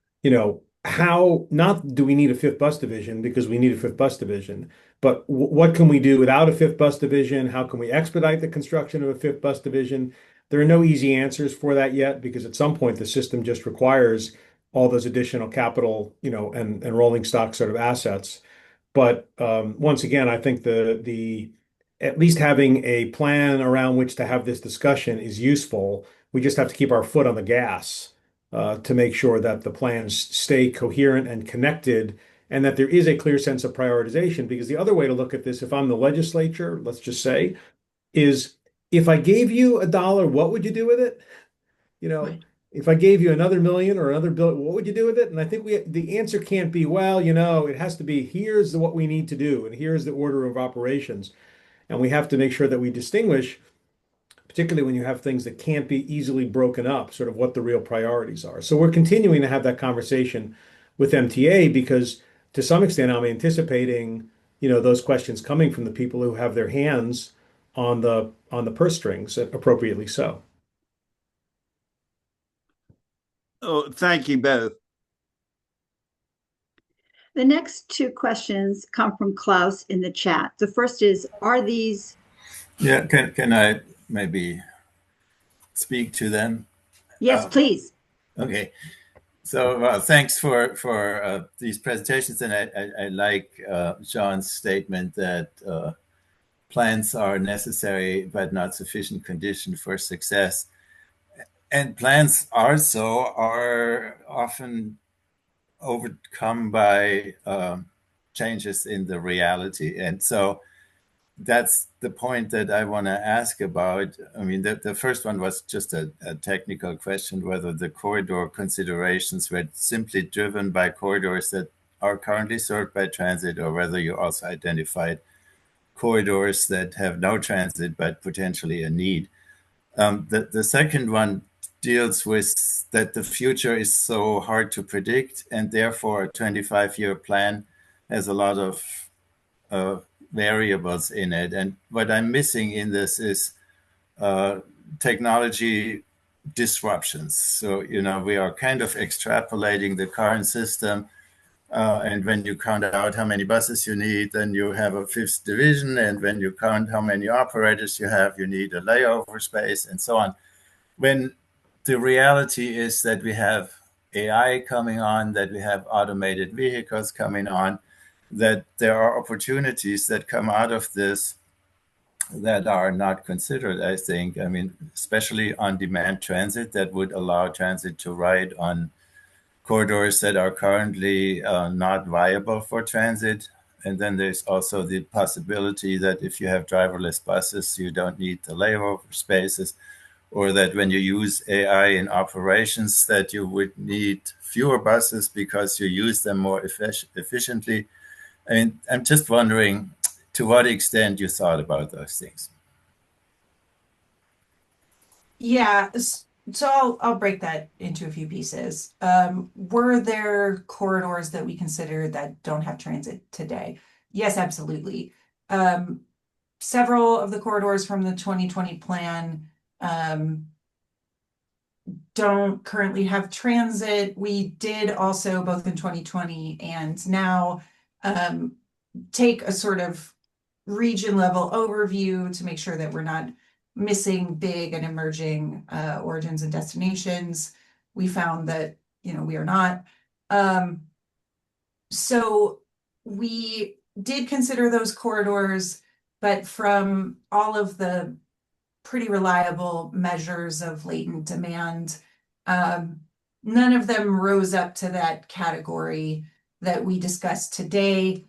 how not do we need a fifth bus division, because we need a fifth bus division, but what can we do without a fifth bus division? How can we expedite the construction of a fifth bus division? There are no easy answers for that yet, because at some point the system just requires all those additional capital, and rolling stock sort of assets. But once again, I think the at least having a plan around which to have this discussion is useful. We just have to keep our foot on the gas to make sure that the plans stay coherent and connected, and that there is a clear sense of prioritization. Because the other way to look at this, if I'm the legislature, let's just say, is if I gave you $1, what would you do with it?
Right.
If I gave you another million or another billion, what would you do with it? And I think the answer can't be, well, it has to be, here's what we need to do, and here's the order of operations. And we have to make sure that we distinguish, particularly when you have things that can't be easily broken up, sort of what the real priorities are. So we're continuing to have that conversation with MTA, because to some extent I'm anticipating, those questions coming from the people who have their hands on the purse strings, appropriately so.
Oh, thank you both.
The next two questions come from Klaus in the chat. The first is, are these?
Yeah, can I maybe speak to them?
Yes, please.
Okay. So thanks for these presentations, and I like Jon's statement that plans are necessary but not sufficient condition for success. And plans are often overcome by changes in the reality. And so that's the point that I want to ask about. I mean, the first one was just a technical question, whether the corridor considerations were simply driven by corridors that are currently served by transit, or whether you also identified corridors that have no transit but potentially a need. The second one deals with that the future is so hard to predict, and therefore a 25-year plan has a lot of variables in it. And what I'm missing in this is technology disruptions. So, we are kind of extrapolating the current system. And when you count out how many buses you need, then you have a fifth division. And when you count how many operators you have, you need a layover space and so on. When the reality is that we have AI coming on, that we have automated vehicles coming on, that there are opportunities that come out of this that are not considered, I think. I mean, especially on-demand transit that would allow transit to ride on corridors that are currently not viable for transit. And then there's also the possibility that if you have driverless buses, you don't need the layover spaces, or that when you use AI in operations, that you would need fewer buses because you use them more efficiently. I mean, I'm just wondering to what extent you thought about those things.
Yeah, so I'll break that into a few pieces. Were there corridors that we consider that don't have transit today? Yes, absolutely. Several of the corridors from the 2020 plan don't currently have transit. We did also, both in 2020 and now, take a sort of region level overview to make sure that we're not missing big and emerging origins and destinations. We found that, we are not. So we did consider those corridors, but from all of the pretty reliable measures of latent demand, none of them rose up to that category that we discussed today,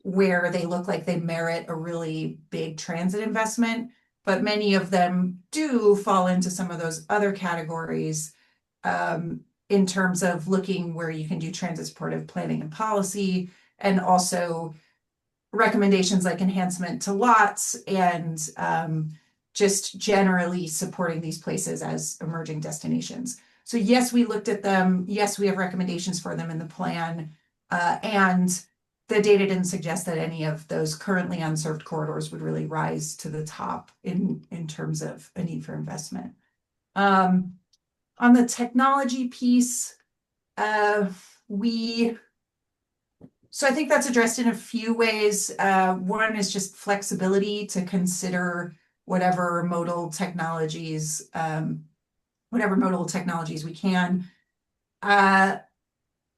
where they look like they merit a really big transit investment. But many of them do fall into some of those other categories in terms of looking where you can do transit supportive planning and policy, and also recommendations like enhancement to lots and just generally supporting these places as emerging destinations. So yes, we looked at them. Yes, we have recommendations for them in the plan. And the data didn't suggest that any of those currently unserved corridors would really rise to the top in terms of a need for investment. On the technology piece, so I think that's addressed in a few ways. One is just flexibility to consider whatever modal technologies we can.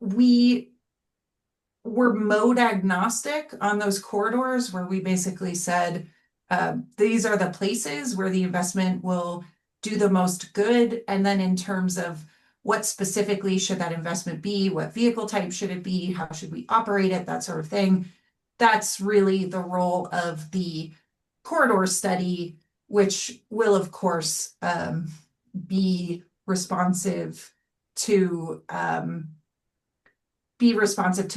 We were mode agnostic on those corridors, where we basically said, these are the places where the investment will do the most good. And then in terms of what specifically should that investment be, what vehicle type should it be, how should we operate it, that sort of thing. That's really the role of the corridor study, which will, of course, be responsive to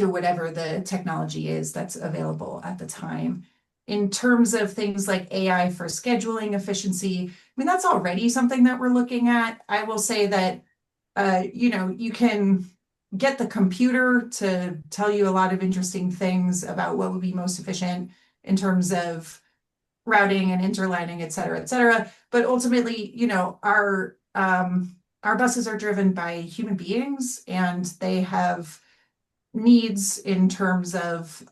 whatever the technology is that's available at the time. In terms of things like AI for scheduling efficiency, I mean, that's already something that we're looking at. I will say that, you can get the computer to tell you a lot of interesting things about what would be most efficient in terms of routing and interlining, et cetera, but ultimately, our buses are driven by human beings, and they have needs in terms of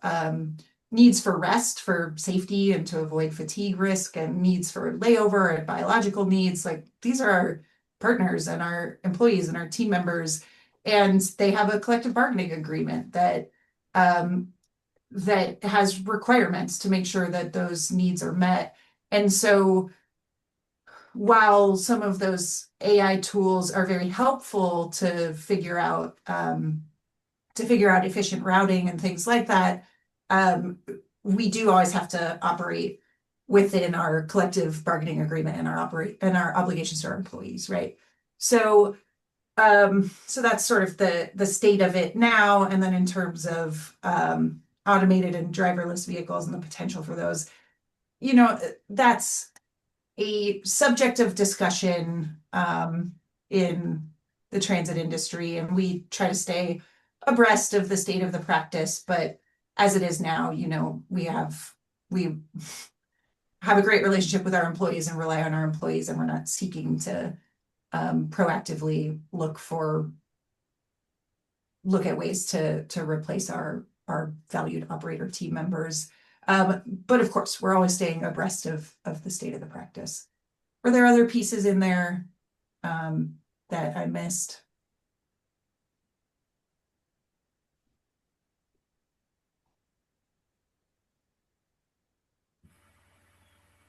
needs for rest, for safety and to avoid fatigue risk, and needs for layover and biological needs. Like, these are our partners and our employees and our team members, and they have a collective bargaining agreement that that has requirements to make sure that those needs are met. And so while some of those AI tools are very helpful to figure out efficient routing and things like that, we do always have to operate within our collective bargaining agreement and our obligations to our employees, right? So so that's sort of the state of it now. And then in terms of automated and driverless vehicles and the potential for those, that's a subject of discussion in the transit industry, and we try to stay abreast of the state of the practice. But as it is now, we have a great relationship with our employees and rely on our employees, and we're not seeking to proactively look at ways to replace our valued operator team members. But of course, we're always staying abreast of the state of the practice. Were there other pieces in there that I missed?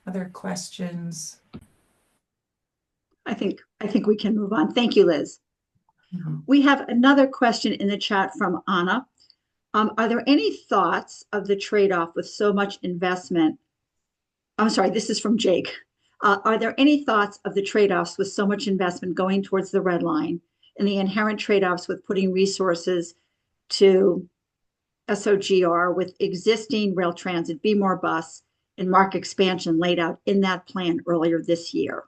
Other questions?
I think we can move on. Thank you, Liz.
Mm-hmm.
We have another question in the chat from Anna. Are there any thoughts of the trade-off with so much investment? I'm sorry, this is from Jake. Are there any thoughts of the trade-offs with so much investment going towards the red line and the inherent trade-offs with putting resources to SOGR with existing rail transit, Be More Bus, and MARC expansion laid out in that plan earlier this year?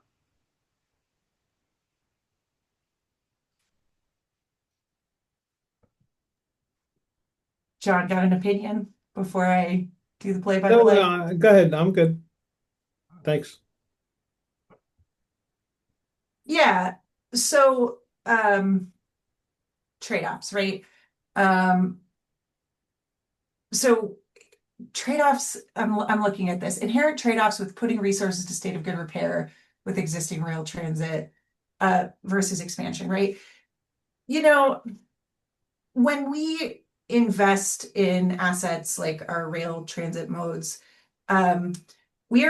John, got an opinion before I do the play-by-play?
No, go ahead. I'm good. Thanks.
Yeah. So trade-offs, right? So trade-offs, I'm looking at this. Inherent trade-offs with putting resources to state of good repair with existing rail transit versus expansion, right? When we invest in assets like our rail transit modes, we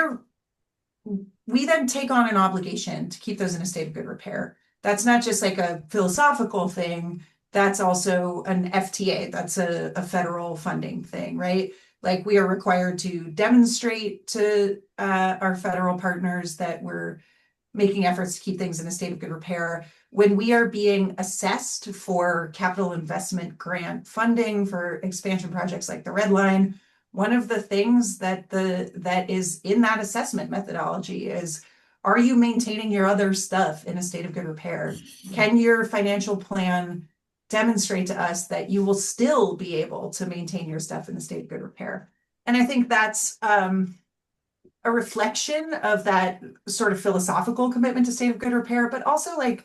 then take on an obligation to keep those in a state of good repair. That's not just like a philosophical thing. That's also an FTA. That's a federal funding thing, right? Like we are required to demonstrate to our federal partners that we're making efforts to keep things in a state of good repair. When we are being assessed for capital investment grant funding for expansion projects like the Red Line, one of the things that is in that assessment methodology is, are you maintaining your other stuff in a state of good repair? Can your financial plan demonstrate to us that you will still be able to maintain your stuff in the state of good repair? And I think that's a reflection of that sort of philosophical commitment to state of good repair, but also like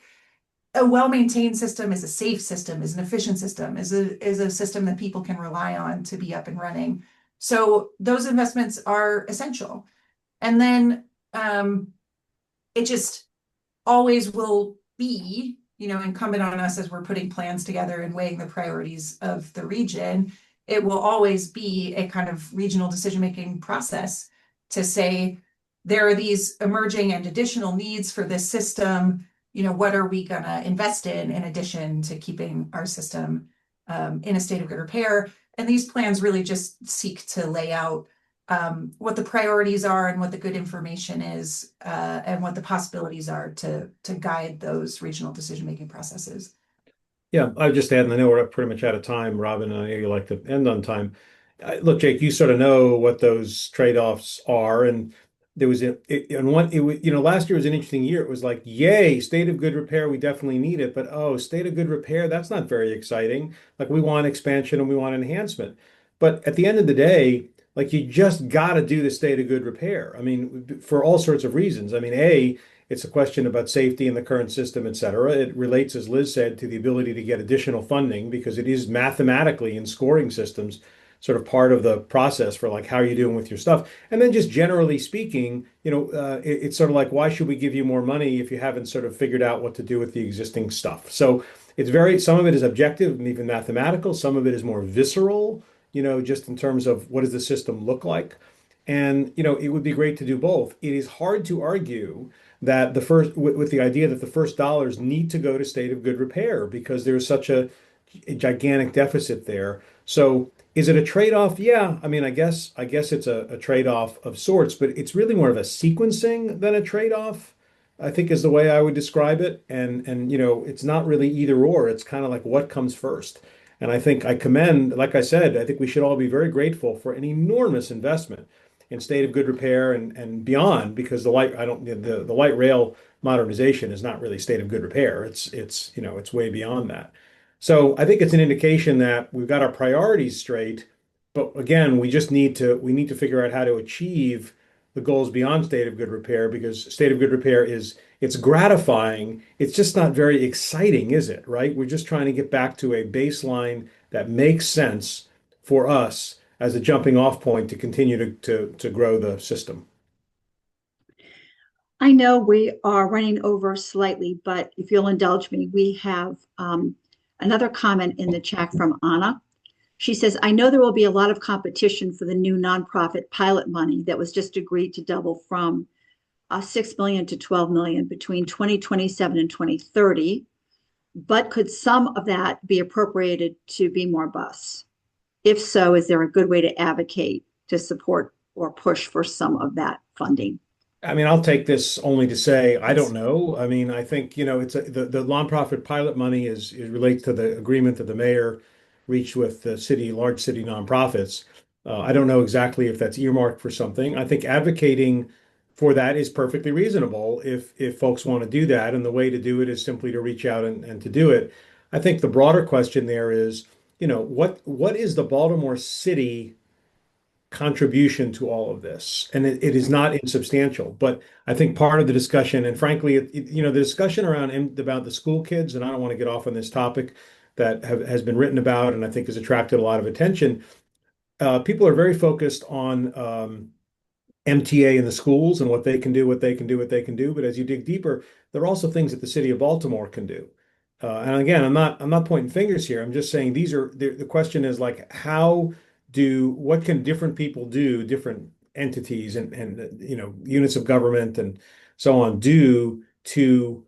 a well-maintained system is a safe system, is an efficient system, is a system that people can rely on to be up and running. So those investments are essential. And then it just always will be, incumbent on us as we're putting plans together and weighing the priorities of the region. It will always be a kind of regional decision-making process to say, there are these emerging and additional needs for this system. What are we going to invest in addition to keeping our system in a state of good repair? And these plans really just seek to lay out what the priorities are and what the good information is and what the possibilities are to guide those regional decision-making processes.
Yeah, I just add, and I know we're pretty much out of time, Robin, and I know you like to end on time. Look, Jake, you sort of know what those trade-offs are, and there was last year was an interesting year. It was like, yay, state of good repair, we definitely need it, but state of good repair, that's not very exciting. Like we want expansion and we want enhancement, but at the end of the day, like you just got to do the state of good repair. I mean, for all sorts of reasons. I mean, it's a question about safety in the current system, et cetera. It relates, as Liz said, to the ability to get additional funding because it is mathematically in scoring systems sort of part of the process for like how are you doing with your stuff. And then just generally speaking, it's sort of like, why should we give you more money if you haven't sort of figured out what to do with the existing stuff? So some of it is objective and even mathematical. Some of it is more visceral, just in terms of what does the system look like? And, it would be great to do both. It is hard to argue that with the idea that the first dollars need to go to state of good repair because there's such a gigantic deficit there. So is it a trade-off? Yeah. I mean, I guess it's a trade-off of sorts, but it's really more of a sequencing than a trade-off, I think is the way I would describe it. And it's not really either or. It's kind of like what comes first. And I think I commend, like I said, I think we should all be very grateful for an enormous investment in state of good repair and beyond, because the light rail modernization is not really state of good repair. It's way beyond that. So I think it's an indication that we've got our priorities straight, but again, we need to figure out how to achieve the goals beyond state of good repair, because state of good repair it's gratifying. It's just not very exciting, is it? Right? We're just trying to get back to a baseline that makes sense for us as a jumping off point to continue to grow the system.
I know we are running over slightly, but if you'll indulge me, we have another comment in the chat from Anna. She says, I know there will be a lot of competition for the new nonprofit pilot money that was just agreed to double from 6 million to 12 million between 2027 and 2030. But could some of that be appropriated to be more bus? If so, is there a good way to advocate to support or push for some of that funding?
I mean, I'll take this only to say I don't know. I mean, I think the nonprofit pilot money is relates to the agreement that the mayor reached with the large city nonprofits. I don't know exactly if that's earmarked for something. I think advocating for that is perfectly reasonable if folks want to do that, and the way to do it is simply to reach out and to do it. I think the broader question there is, what is the Baltimore City contribution to all of this? And it is not insubstantial, but I think part of the discussion, and frankly, the discussion about the school kids, and I don't want to get off on this topic that has been written about, and I think has attracted a lot of attention. People are very focused on MTA in the schools and what they can do, what they can do, what they can do. But as you dig deeper, there are also things that the city of Baltimore can do. And again, I'm not pointing fingers here. I'm just saying the question is like, what can different people do, different entities and units of government and so on do to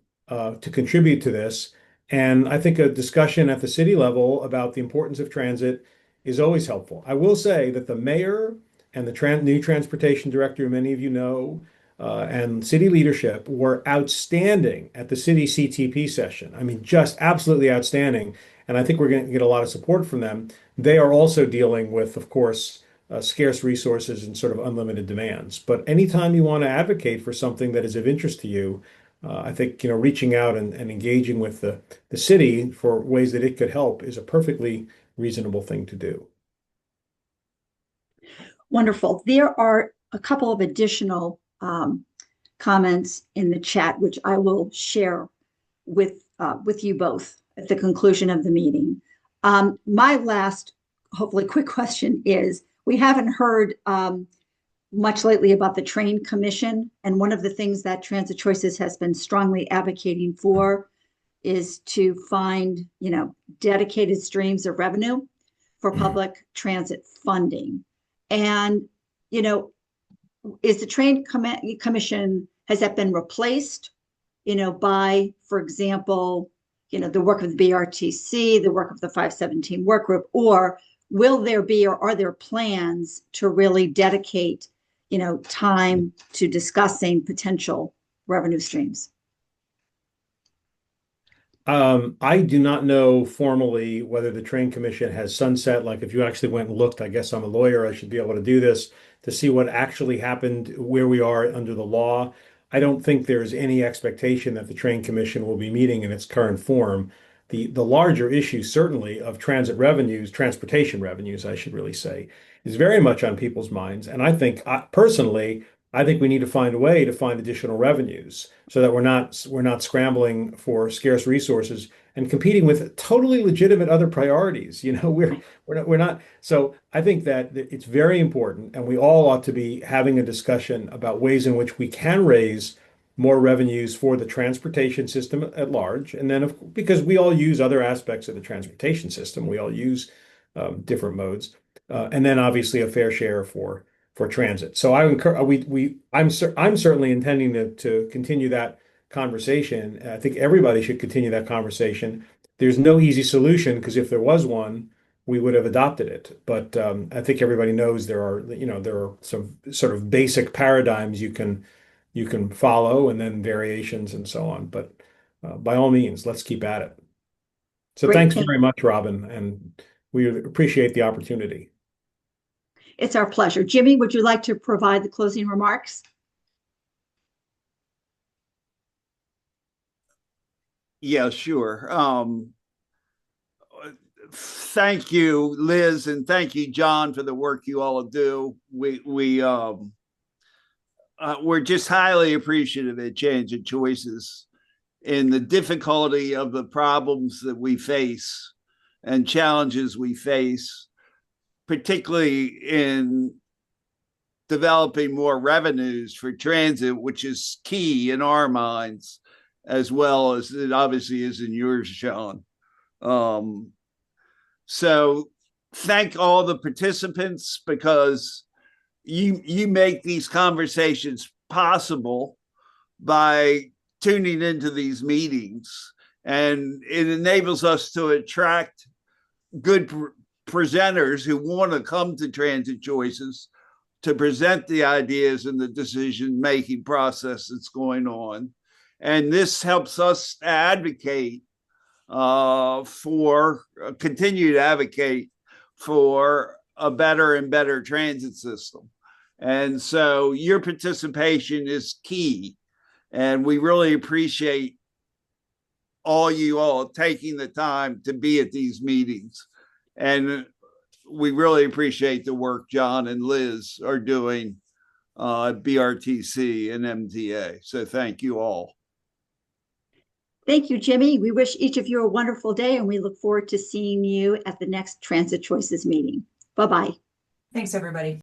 contribute to this. And I think a discussion at the city level about the importance of transit is always helpful. I will say that the mayor and the new transportation director, who many of you know, and city leadership were outstanding at the city CTP session. I mean, just absolutely outstanding. And I think we're going to get a lot of support from them. They are also dealing with, of course, scarce resources and sort of unlimited demands. But anytime you want to advocate for something that is of interest to you, I think reaching out and engaging with the city for ways that it could help is a perfectly reasonable thing to do.
Wonderful. There are a couple of additional comments in the chat, which I will share with you both at the conclusion of the meeting. My last, hopefully quick question is, we haven't heard much lately about the Train Commission, and one of the things that Transit Choices has been strongly advocating for is to find, dedicated streams of revenue for public transit funding. And, is the Train Commission, has that been replaced, by, for example, the work of the BRTC, the work of the 517 work group, or will there be, or are there plans to really dedicate, time to discussing potential revenue streams?
I do not know formally whether the Train Commission has sunset. Like if you actually went and looked, I guess I'm a lawyer, I should be able to do this to see what actually happened, where we are under the law. I don't think there's any expectation that the Train Commission will be meeting in its current form. The larger issue, certainly, of transit revenues, transportation revenues, I should really say, is very much on people's minds. And I think, personally, I think we need to find a way to find additional revenues so that we're not scrambling for scarce resources and competing with totally legitimate other priorities. We're not. So I think that it's very important, and we all ought to be having a discussion about ways in which we can raise more revenues for the transportation system at large. And then, because we all use other aspects of the transportation system, we all use different modes, and then obviously a fair share for transit. So I'm certainly intending to continue that conversation. I think everybody should continue that conversation. There's no easy solution, because if there was one, we would have adopted it. But I think everybody knows there are some sort of basic paradigms you can follow, and then variations and so on. But by all means, let's keep at it. So
Great.
thanks very much, Robin, and we appreciate the opportunity.
It's our pleasure. Jimmy, would you like to provide the closing remarks?
Yeah, sure. Thank you, Liz, and thank you, John, for the work you all do. We're just highly appreciative at Transit Choices in the difficulty of the problems that we face and challenges we face, particularly in developing more revenues for transit, which is key in our minds, as well as it obviously is in yours, John. So thank all the participants, because you make these conversations possible by tuning into these meetings, and it enables us to attract good presenters who want to come to Transit Choices to present the ideas and the decision-making process that's going on. And this helps us advocate continue to advocate for a better and better transit system. And so your participation is key. And we really appreciate you all taking the time to be at these meetings. And we really appreciate the work John and Liz are doing at BRTC and MTA. So thank you all.
Thank you, Jimmy. We wish each of you a wonderful day, and we look forward to seeing you at the next Transit Choices meeting. Bye-bye.
Thanks, everybody.